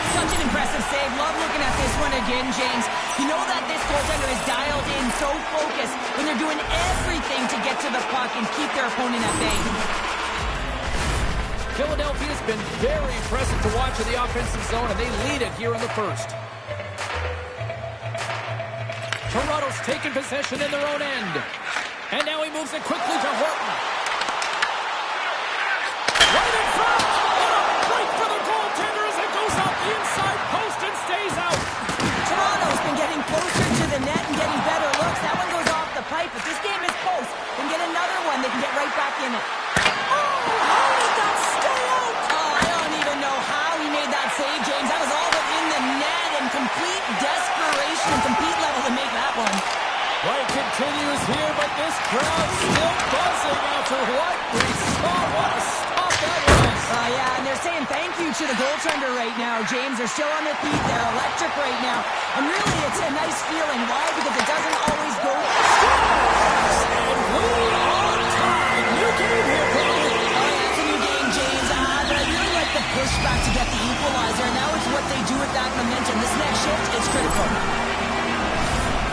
Speaker 4: Such an impressive save. Love looking at this one again, James. You know that this goaltender is dialed in, so focused when they're doing everything to get to the puck and keep their opponent at bay.
Speaker 3: Philadelphia's been very impressive to watch in the offensive zone, and they lead it here in the first. Toronto's taken possession in their own end. And now he moves it quickly to Horton. Right in front! What a break for the goaltender as it goes off the inside post and stays out.
Speaker 4: Toronto's been getting closer to the net and getting better looks. That one goes off the pipe. If this game is close, then get another one. They can get right back in it.
Speaker 3: Oh, how did that stay out?
Speaker 4: Oh, I don't even know how he made that save, James. That was all but in the net and complete desperation and compete level to make that one.
Speaker 3: Play continues here, but this crowd still buzzing after what we saw. What a stop that was.
Speaker 4: Yeah, and they're saying thank future, the goaltender right now, James. They're still on their feet. They're electric right now. And really, it's a nice feeling. Why? Because it doesn't always go...
Speaker 3: And we are tied. New game here, Cody.
Speaker 4: Oh, yeah, it's a new game, James. But I really like the pushback to get the equalizer. And now it's what they do with that momentum. This next shift, it's critical.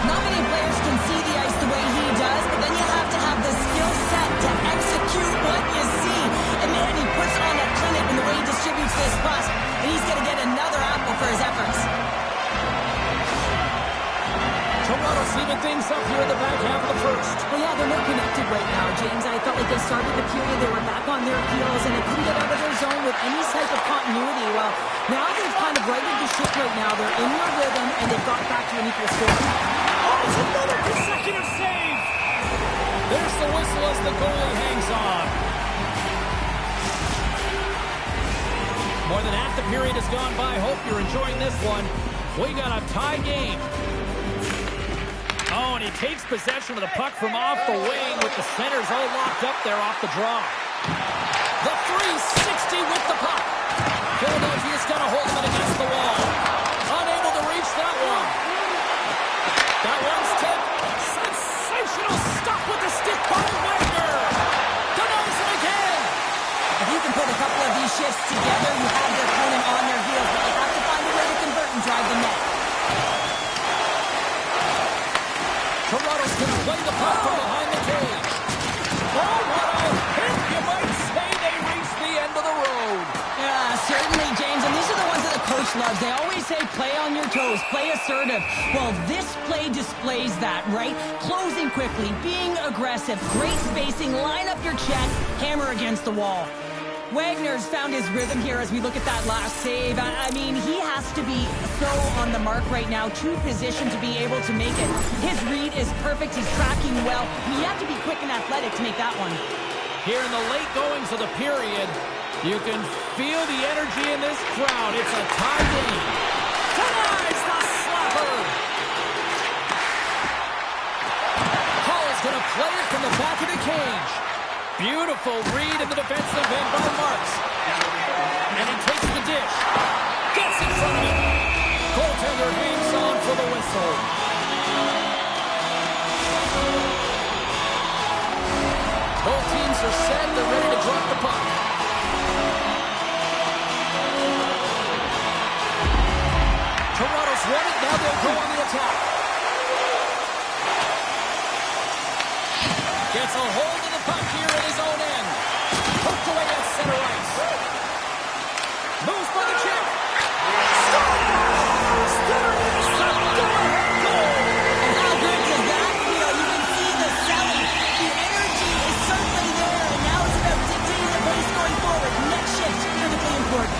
Speaker 4: Not many players can see the ice the way he does, but then you have to have the skill set to execute what you see. And man, he puts on a clinic in the way he distributes this pass, and he's going to get another apple for his efforts.
Speaker 3: Toronto's even things up here in the back half of the first.
Speaker 4: Well, yeah, they're more connected right now, James. I felt like they started the period, they were back on their heels, and they couldn't get out of their zone with any type of continuity. Well, now they've kind of righted the ship right now. They're in their rhythm, and they've got back to an equal score.
Speaker 3: Oh, it's another consecutive save! There's the whistle as the goalie hangs on. More than half the period has gone by. Hope you're enjoying this one. We got a tie game. Oh, and he takes possession of the puck from off the wing with the centers all locked up there off the draw. The 360 with the puck. Philadelphia's got to hold him against the wall. Unable to reach that one. That one's tipped. Sensational stop with the stick by Wagner. Denies it again.
Speaker 4: If you can put a couple of these shifts together, you have your opponent on their heels, but you have to find a way to convert and drive the net.
Speaker 3: Toronto's going to play the puck from behind the cage. Oh, what a hit! You might say they reached the end of the road.
Speaker 4: Yeah, certainly, James. And these are the ones that the coach loves. They always say, play on your toes, play assertive. Well, this play displays that, right? Closing quickly, being aggressive, great spacing, line up your check, hammer against the wall. Wagner's found his rhythm here as we look at that last save. I mean, he has to be so on the mark right now, to position to be able to make it. His read is perfect. He's tracking well. You have to be quick and athletic to make that one.
Speaker 3: Here in the late goings of the period, you can feel the energy in this crowd. It's a tie game. Denies the slapper. Hall's going to play it from the back of the cage. Beautiful read in the defensive end by Marks. And he takes the dish. Gets in front of it. Goaltender hangs on for the whistle. Both teams are set. They're ready to drop the puck. Toronto's won it. Now they'll go on the attack. Gets a hold of the puck here at his own end. Hooked away at center ice. Moves by the check. Scores! There it is! The go-ahead goal!
Speaker 4: And how good does that feel? You can see the selling. The energy is certainly there, and now it's about dictating the pace going forward. Next shift, critically important.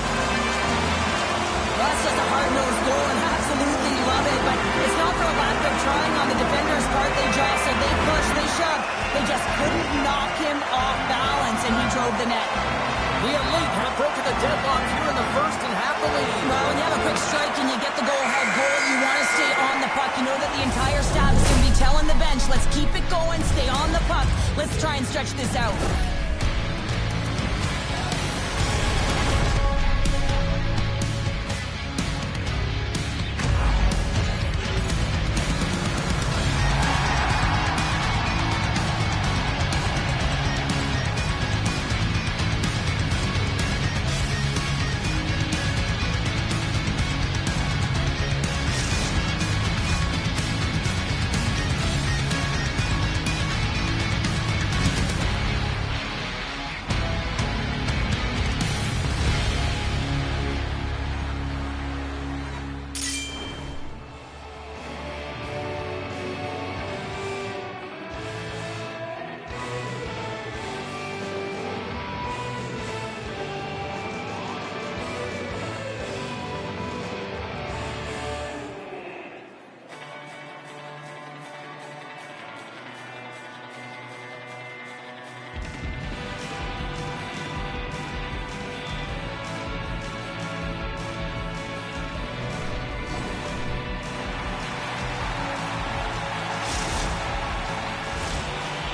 Speaker 4: Well, that's just a hard-nosed goal, and absolutely love it, but it's not for a lack of trying on the defender's part. They jostled, they pushed, they shoved. They just couldn't knock him off balance, and he drove the net.
Speaker 3: The Elite have broken the deadlock here in the first and half the lead.
Speaker 4: Well, when you have a quick strike and you get the go-ahead goal, you want to stay on the puck. You know that the entire staff is going to be telling the bench, let's keep it going, stay on the puck. Let's try and stretch this out.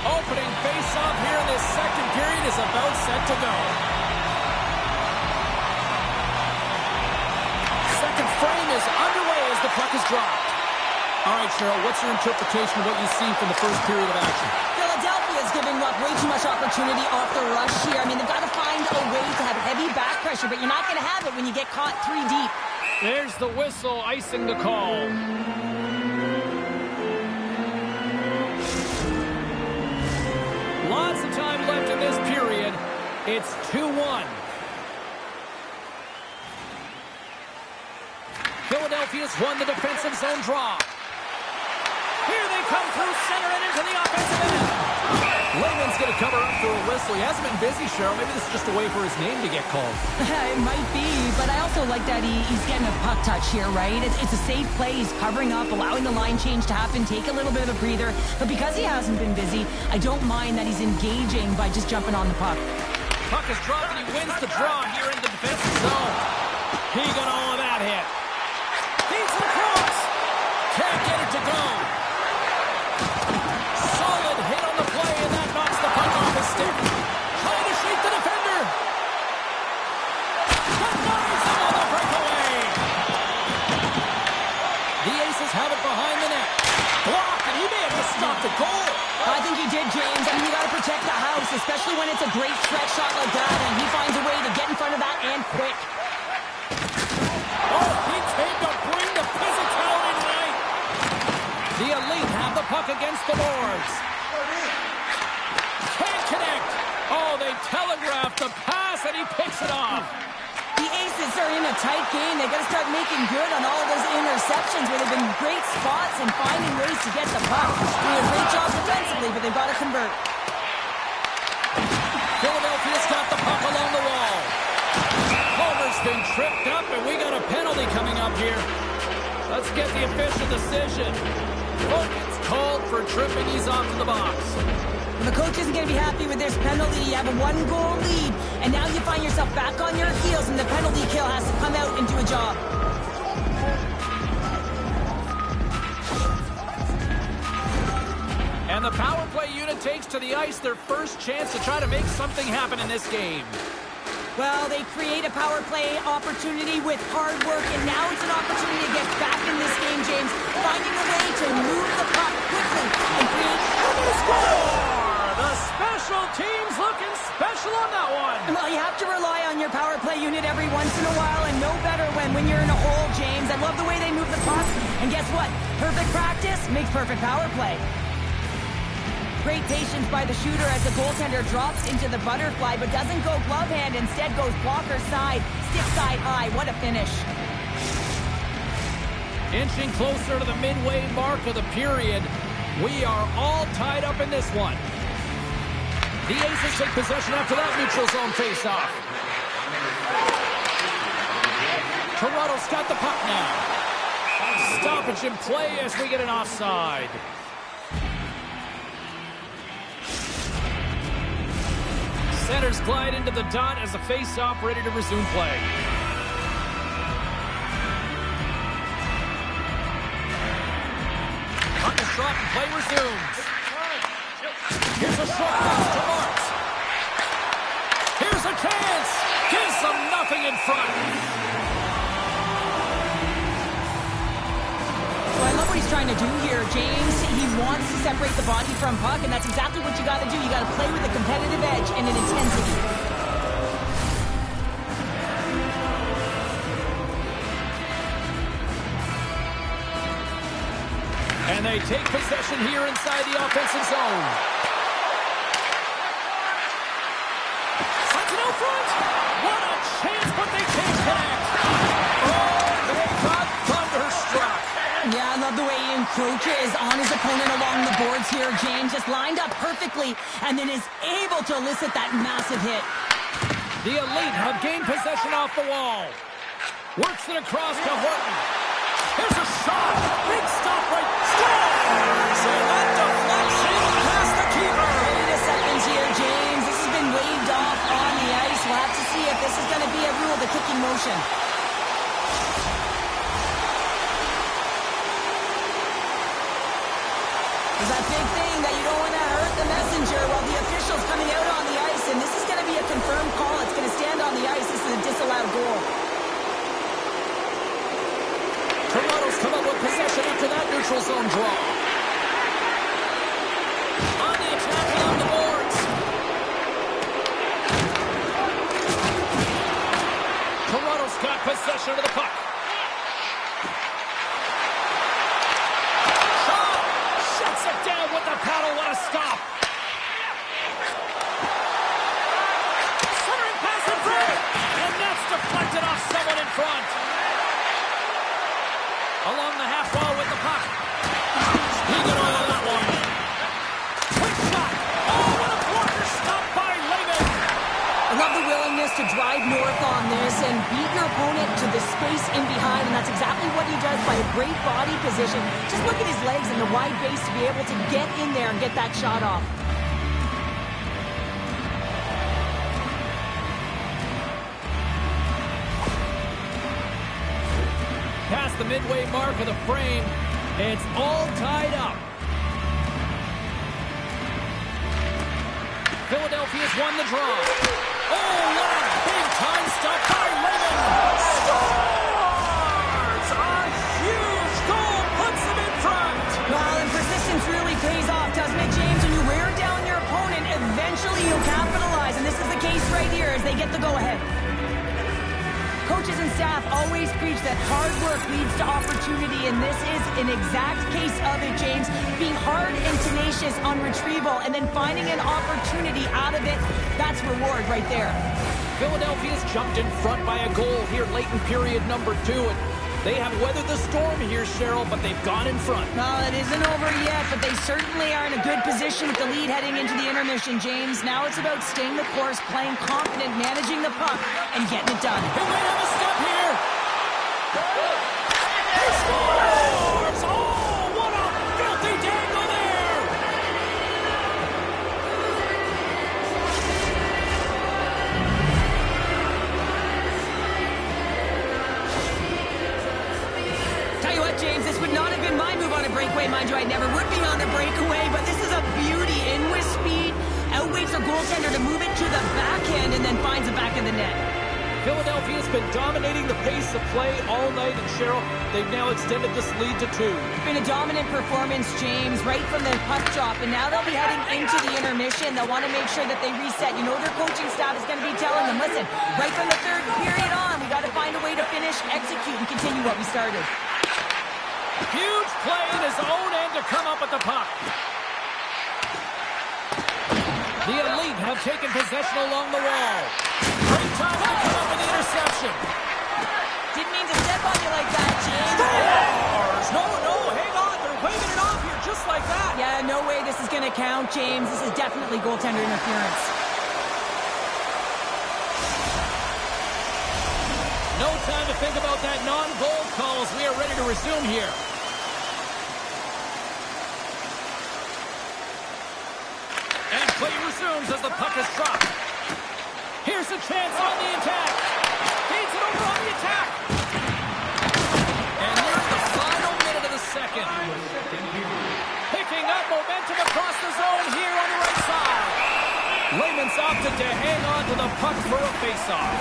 Speaker 3: Opening face-off here in this second period is about set to go. the puck is dropped. All right, Cheryl, what's your interpretation of what you see from the first period of action?
Speaker 4: Philadelphia's giving up way too much opportunity off the rush here. I mean, they've got to find a way to have heavy back pressure, but you're not going to have it when you get caught 3 deep.
Speaker 3: There's the whistle, icing the call. Lots of time left in this period. It's 2-1. Philadelphia's won the defensive zone draw. Here they come through center and into the offensive end. Layman's going to cover up for a whistle. He hasn't been busy, Cheryl. Maybe this is just a way for his name to get called.
Speaker 4: It might be, but I also like that he's getting a puck touch here, right? It's a safe play. He's covering up, allowing the line change to happen, take a little bit of a breather. But because he hasn't been busy, I don't mind that he's engaging by just jumping on the puck.
Speaker 3: Puck is dropped and he wins the draw here in the defensive zone. He got all of that hit. Feeds it across. Can't get it to go. Solid hit on the play, and that knocks the puck off his stick. Trying to shake the defender. Denies him on the breakaway. The Aces have it behind the net. Blocked, and he may have just stopped the goal.
Speaker 4: I think he did, James. I mean, you got to protect the house, especially when it's a great stretch shot like that, and he finds a way to get in front of that and quick.
Speaker 3: Oh, he came to bring the physicality tonight. The Elite have the puck against the boards. Can't connect. Oh, they telegraphed the pass, and he picks it off.
Speaker 4: The Aces are in a tight game. They got to start making good on all of those interceptions where they've been great spots and finding ways to get the puck. Doing a great job defensively, but they've got to convert.
Speaker 3: Philadelphia's got the puck along the wall. Homer's been tripped up, and we got a penalty coming up here. Let's get the official decision. Hogan's called for tripping. He's off to the box.
Speaker 4: Well, the coach isn't going to be happy with this penalty. You have a 1-goal lead, and now you find yourself back on your heels, and the penalty kill has to come out and do a job.
Speaker 3: And the power play unit takes to the ice their first chance to try to make something happen in this game.
Speaker 4: Well, they create a power play opportunity with hard work, and now it's an opportunity to get back in this game, James. Finding a way to move the puck quickly and create a score!
Speaker 3: The special teams looking special on that one.
Speaker 4: Well, you have to rely on your power play unit every once in a while, and no better when you're in a hole, James. I love the way they move the puck, and guess what? Perfect practice makes perfect power play. Great patience by the shooter as the goaltender drops into the butterfly, but doesn't go glove hand, instead goes blocker side, stick side high. What a finish.
Speaker 3: Inching closer to the midway mark of the period. We are all tied up in this one. The Aces take possession after that neutral zone faceoff. Toronto's got the puck now. Stoppage in play as we get an offside. Centers glide into the dot as the face-off ready to resume play. Puck is dropped and play resumes. Here's a short pass to Marks. Here's a chance. Gives them nothing in front.
Speaker 4: Well, I love what he's trying to do here, James. He wants to separate the body from puck, and that's exactly what you got to do. You got to play with a competitive edge and an intensity.
Speaker 3: And they take possession here inside the offensive zone. Sentinel front. What a chance, but they can't connect. Oh, they got thunderstruck.
Speaker 4: Yeah, I love the way he encroaches on his opponent along the boards here, James. Just lined up perfectly and then is able to elicit that massive hit.
Speaker 3: The Elite have gained possession off the wall. Works it across to Horton. Here's a shot. Big stop right. Score! So that deflection past the keeper.
Speaker 4: Wait a second here, James. This has been waved off on the ice. We'll have to see if this is going to be a rule, the kicking motion. There's that big thing that you don't want to hurt the messenger while the official's coming out on the ice, and this is going to be a confirmed call. It's going to stand on the ice. This is a disallowed goal.
Speaker 3: Toronto's come possession after that neutral zone draw. On the attack along the boards. Toronto's got possession of the puck. Shot! Shuts it down with the paddle. What a stop! Centering pass in front! And that's deflected off someone in front. Along the half wall with the puck. He got all of that one. Quick shot. Oh, what a blocker stop by Lehman.
Speaker 4: I love the willingness to drive north on this and beat your opponent to the space in behind, and that's exactly what he does by a great body position. Just look at his legs and the wide base to be able to get in there and get that shot off.
Speaker 3: Past the midway mark of the frame, it's all tied up. Philadelphia's won the draw. Oh, what a big-time stop by Lehman! Scores! A huge goal puts him in front!
Speaker 4: Well, and persistence really pays off, doesn't it, James? When you wear down your opponent, eventually you'll capitalize, and this is the case right here as they get the go-ahead. Coaches and staff always preach that hard work leads to opportunity, and this is an exact case of it, James. Being hard and tenacious on retrieval and then finding an opportunity out of it, that's reward right there.
Speaker 3: Philadelphia's jumped in front by a goal here late in period number 2, and they have weathered the storm here, Cheryl, but they've gone in front.
Speaker 4: Well, it isn't over yet, but they certainly are in a good position with the lead heading into the intermission, James. Now it's about staying the course, playing confident, managing the puck, and getting it done.
Speaker 3: He might have a step here. He scores! Oh, what a filthy dangle there!
Speaker 4: Tell you what, James, this would not have been my move on a breakaway. Mind you, I never would be on a breakaway, but this is a beauty. In with speed, outweights the goaltender to move it to the backhand and then finds the back of the net.
Speaker 3: Philadelphia's been dominating the pace of play all night, and Cheryl, they've now extended this lead to 2.
Speaker 4: It's been a dominant performance, James, right from the puck drop, and now they'll be heading into the intermission. They'll want to make sure that they reset. You know their coaching staff is going to be telling them, listen, right from the third period on, we got to find a way to finish, execute, and continue what we started.
Speaker 3: Huge play in his own end to come up with the puck. The Elite have taken possession along the wall. Great time to come up with the interception.
Speaker 4: Didn't mean to step on you like that, James.
Speaker 3: Scores! No, hang on. They're waving it off here just like that.
Speaker 4: Yeah, no way this is going to count, James. This is definitely goaltender interference.
Speaker 3: No time to think about that non-goal call as we are ready to resume here. And play resumes as the puck is dropped. Here's a chance on the attack. Feeds it over on the attack. And here's the final minute of the second. Picking up momentum across the zone here on the right side. Lehman's opted to hang on to the puck for a face-off.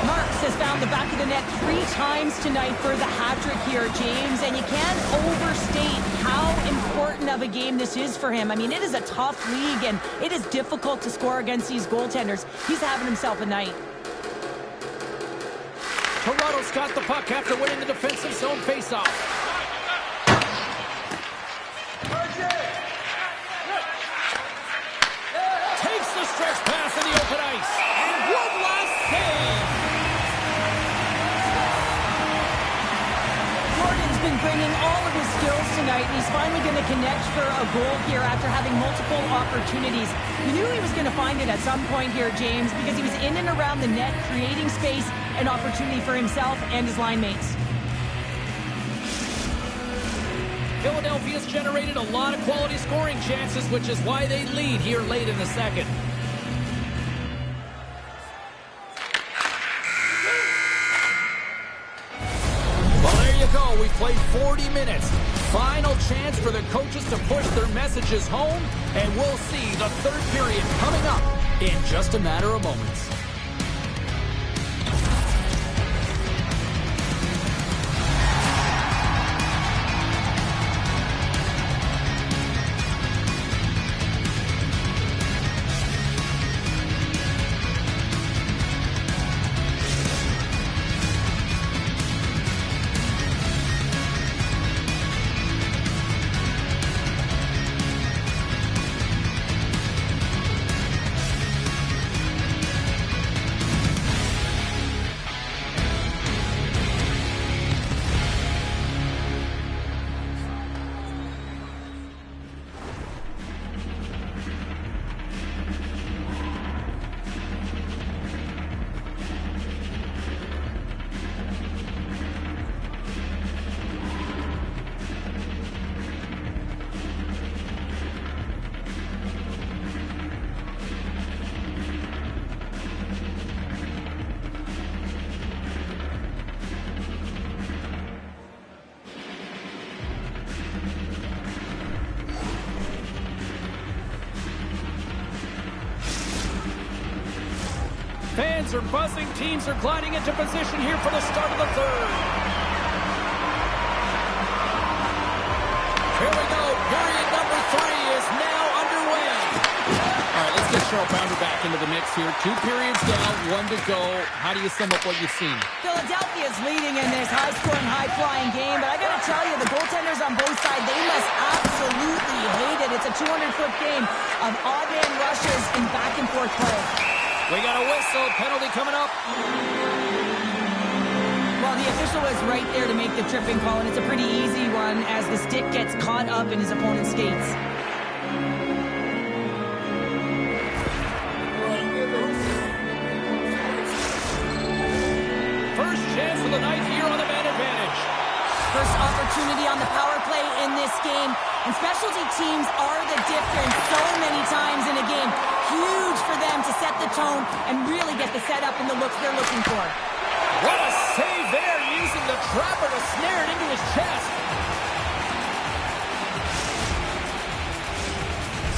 Speaker 4: Marks has found the back of the net 3 times tonight for the hat-trick here, James, and you can't overstate how important of a game this is for him. I mean, it is a tough league, and it is difficult to score against these goaltenders. He's having himself a night.
Speaker 3: Toronto's got the puck after winning the defensive zone face-off. Takes the stretch pass in the open ice. And one last save.
Speaker 4: Jordan's been bringing all of his skills tonight, and he's finally going to connect for a goal here after having multiple opportunities. You knew he was going to find it at some point here, James, because he was in and around the net, creating space and opportunity for himself and his line mates.
Speaker 3: Philadelphia's generated a lot of quality scoring chances, which is why they lead here late in the second. Well, there you go. We played 40 minutes. Final chance for the coaches to push their messages home, and we'll see the third period coming up in just a matter of moments. fans are buzzing. Teams are gliding into position here for the start of the third. Here we go. Period number 3 is now underway. All right, let's get Cheryl Pounder back into the mix here. 2 periods down, 1 to go. How do you sum up what you've seen?
Speaker 4: Philadelphia's leading in this high-scoring, high-flying game, but I got to tell you, the goaltenders on both sides, they must absolutely hate it. It's a 200-foot game of odd-man rushes and back-and-forth play.
Speaker 3: We got a whistle. Penalty coming up.
Speaker 4: Well, the official was right there to make the tripping call, and it's a pretty easy one as the stick gets caught up in his opponent's skates.
Speaker 3: First chance of the night here on the man advantage.
Speaker 4: First opportunity on the power play in this game, and specialty teams are the difference so many times in a game. Huge for them to set the tone and really get the setup and the looks they're looking for.
Speaker 3: What a save there, using the trapper to snare it into his chest.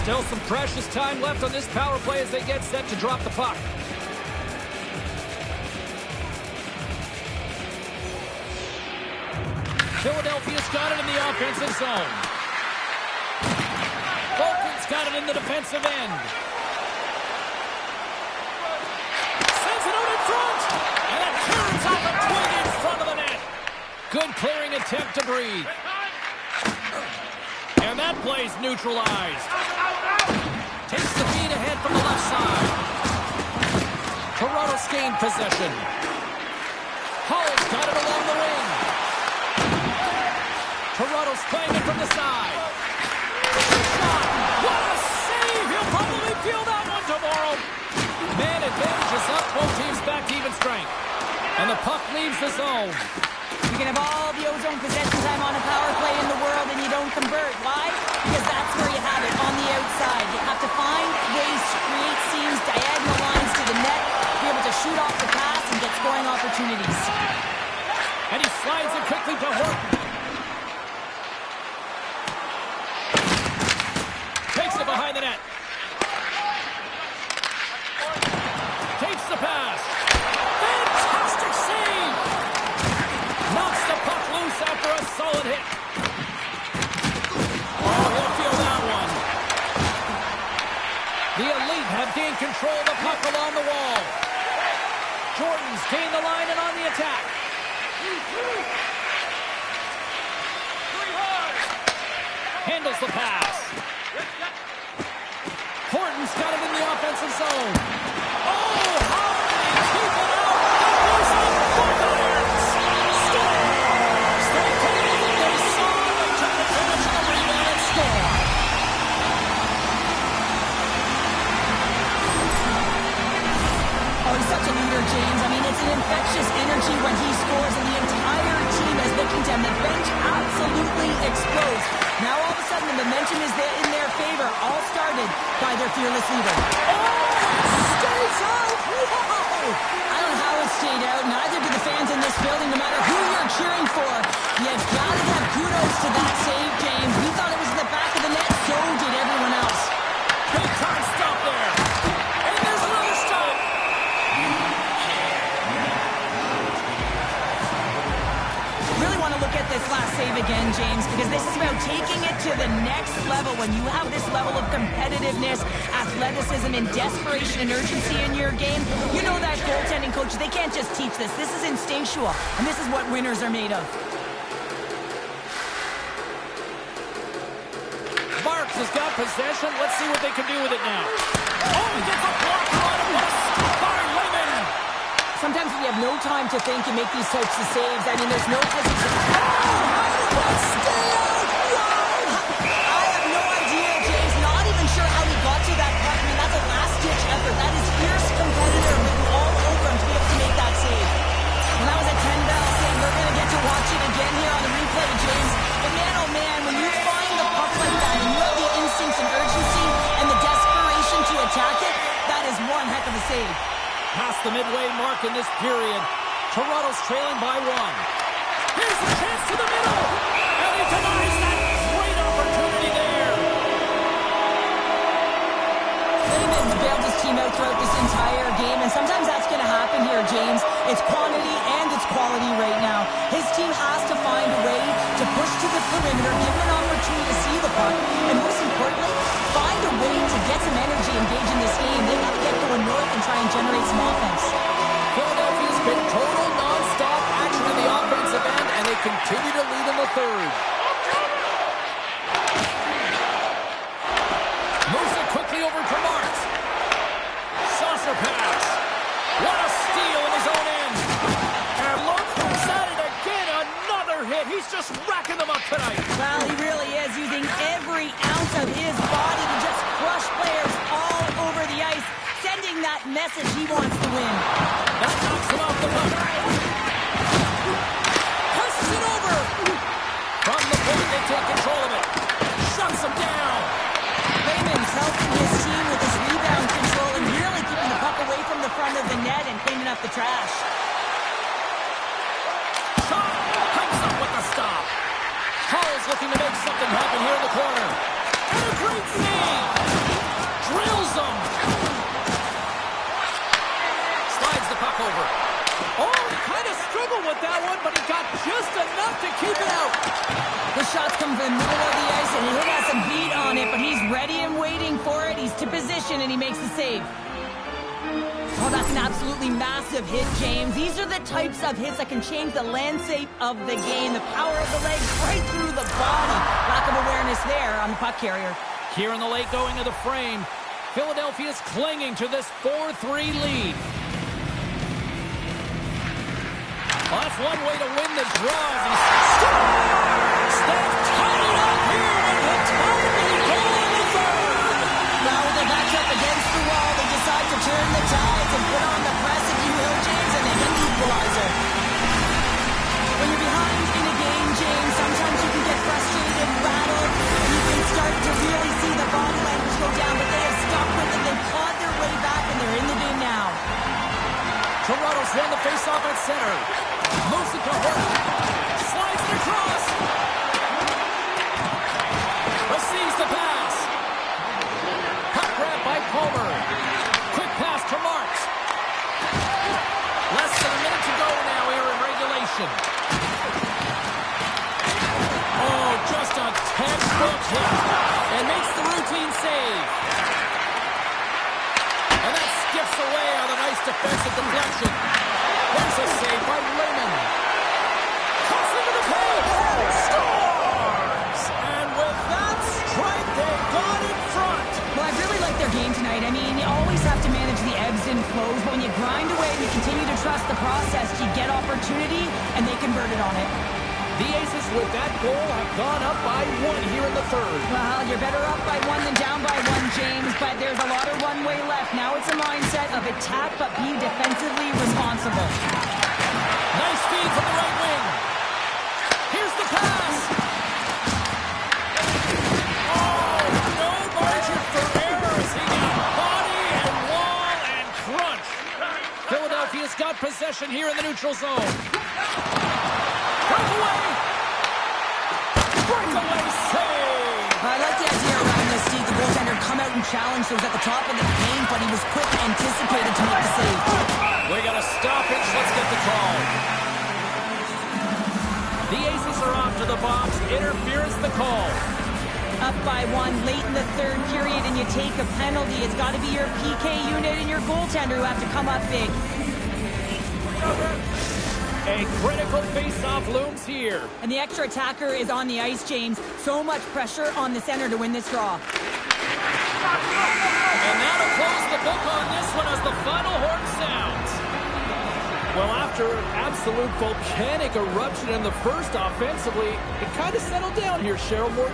Speaker 3: Still some precious time left on this power play as they get set to drop the puck. Philadelphia's got it in the offensive zone. Bolton's got it in the defensive end. Sends it out in front. And it turns off a twig in front of the net. Good clearing attempt to breathe. And that play's neutralized. Takes the feed ahead from the left side. Toronto's gained possession. Hull's got it along the wing. Toronto's playing it from the side. Shot! What a save! He'll probably feel that one tomorrow. Man advantage is up. Both teams back to even strength. And the puck leaves the zone.
Speaker 4: You can have all the ozone possession time on a power play in the world and you don't convert. Why? Because that's where you have it, on the outside. You have to find ways to create seams, diagonal lines to the net, be able to shoot off the pass and get scoring opportunities.
Speaker 3: And he slides it quickly to Horton. Takes it behind the net. Takes the pass. Fantastic save! Knocks the puck loose after a solid hit. Oh, he'll feel that one. The Elite have gained control of the puck along the wall. Jordan's gained the line and on the attack. Handles the pass. Horton's got it in the offensive zone. Oh, how they keep it out. He's on both irons. Scores. They take it. They saw. They took advantage of the rebound and score.
Speaker 4: Oh, he's such a leader, James. I mean, it's an infectious energy when he scores, and the entire team is looking to him. The bench absolutely explodes. Now, all of a sudden, the momentum is there in their favor, all started by their fearless leader.
Speaker 3: Oh, it stays out. Wow.
Speaker 4: I don't know how it stayed out. Neither do the fans in this building, no matter who you're cheering for. You've got to have kudos to that save, James. We thought it was in the back of the net. So did everyone else.
Speaker 3: Big time stop there. And there's another stop.
Speaker 4: Really want to look at this last save again, James, because this is about taking it to the next level. When you have this level of competitiveness, athleticism, and desperation and urgency in your game, you know that goaltending coaches, they can't just teach this. This is instinctual, and this is what winners are made of.
Speaker 3: Marks has got possession. Let's see what they can do with it now. Oh, he gets a block on him. What a stop by Raymond.
Speaker 4: Sometimes we have no time to think and make these types of saves. I mean, there's no hesitation. Oh, how did that stay out? Wow! I have no idea, James. Not even sure how he got to that puck. I mean, that's a last-ditch effort. That is fierce competitor written all over him to be able to make that save. And that was a 10-bell save. We're going to get to watch it again here on the replay, James. But man, oh man, when you find the puck like that and you have the instincts and urgency and the desperation to attack it, that is one heck of a save.
Speaker 3: Past the midway mark in this period. Toronto's trailing by 1. Here's the chance to the middle. And he denies that great opportunity there.
Speaker 4: Raymond bailed his team out throughout this entire game, and sometimes that's going to happen here, James. It's quantity and it's quality right now. His team has to find a way to push to the perimeter, give him an opportunity to see the puck, and most importantly, find a way to get some energy engaged in this game. They got to get going north and try and generate some offense.
Speaker 3: Philadelphia's been total non-stop action in the offensive end, and they continue to lead in the third. Moves it quickly over to Marks. Saucer pass. What a steal in his own end. And look who's at it again. Another hit. He's just racking them up tonight.
Speaker 4: Well, he really is using every ounce of his body to just crush players all over the ice, sending that message he wants to win.
Speaker 3: That knocks him off the puck.
Speaker 4: Pushes it over.
Speaker 3: From the point, they take control of it. Shuts him down.
Speaker 4: Raymond's helping his team with his rebound control and really keeping the puck away from the front of the net and cleaning up the trash.
Speaker 3: Shot comes up with the stop. Hall's looking to make something happen here in the corner. And a great save. Drills him. Slides the puck over. Oh, he kind of struggled with that one, but he got just enough to keep it out.
Speaker 4: The shots come from the middle of the ice, and he has some beat on it, but he's ready and waiting for it. He's to position, and he makes the save. Oh, that's an absolutely massive hit, James. These are the types of hits that can change the landscape of the game. The power of the legs right through the body. Lack of awareness there on the puck carrier.
Speaker 3: Here in the late going of the frame, Philadelphia's clinging to this 4-3 lead. Well, that's one way to win the draw. They've tied it up here and the timely goal in the third.
Speaker 4: Now with their backs up against the wall, they decide to turn the tides and put on the press, if you will, James, and they get the equalizer. When you're behind in a game, James, sometimes you can get frustrated, rattled, and you can start to really see the body language go down, but they have stuck with it, they've clawed their way back, and they're in the game now.
Speaker 3: Toronto's won the faceoff at center. Moves it to Horton. Slides it across. Receives the pass. Puck grab by Palmer. Quick pass to Marks. Less than a minute to go now here in regulation. Oh, just a textbook hit. And makes the routine save. And that skips away on a nice defensive deflection. There's a save by Raymond. Cuts into the paint. Scores! And with that strike, they got in front.
Speaker 4: Well, I really like their game tonight. I mean, you always have to manage the ebbs and flows, but when you grind away and you continue to trust the process, you get opportunity, and they converted on it.
Speaker 3: The Aces, with that goal, have gone up by 1 here in the third.
Speaker 4: Well, you're better up by 1 than down by 1, James, but there's a lot of runway left. Now it's a mindset of attack, but be defensively responsible.
Speaker 3: Nice feed from the right wing. Here's the pass. Oh, no margin for error as he got body and wall and crunch. Philadelphia's got possession here in the neutral zone. Breakaway save!
Speaker 4: I like the idea around this, Steve. The goaltender come out and challenge those at the top of the paint, but he was quick, anticipated to make the save.
Speaker 3: We got a stoppage. Let's get the call. The Aces are off to the box. Interference the call.
Speaker 4: Up by 1 late in the third period, and you take a penalty. It's got to be your PK unit and your goaltender who have to come up big.
Speaker 3: A critical face-off looms here.
Speaker 4: And the extra attacker is on the ice, James. So much pressure on the center to win this draw.
Speaker 3: And that'll close the book on this one as the final horn sounds. Well, after an absolute volcanic eruption in the first offensively, it kind of settled down here, Cheryl.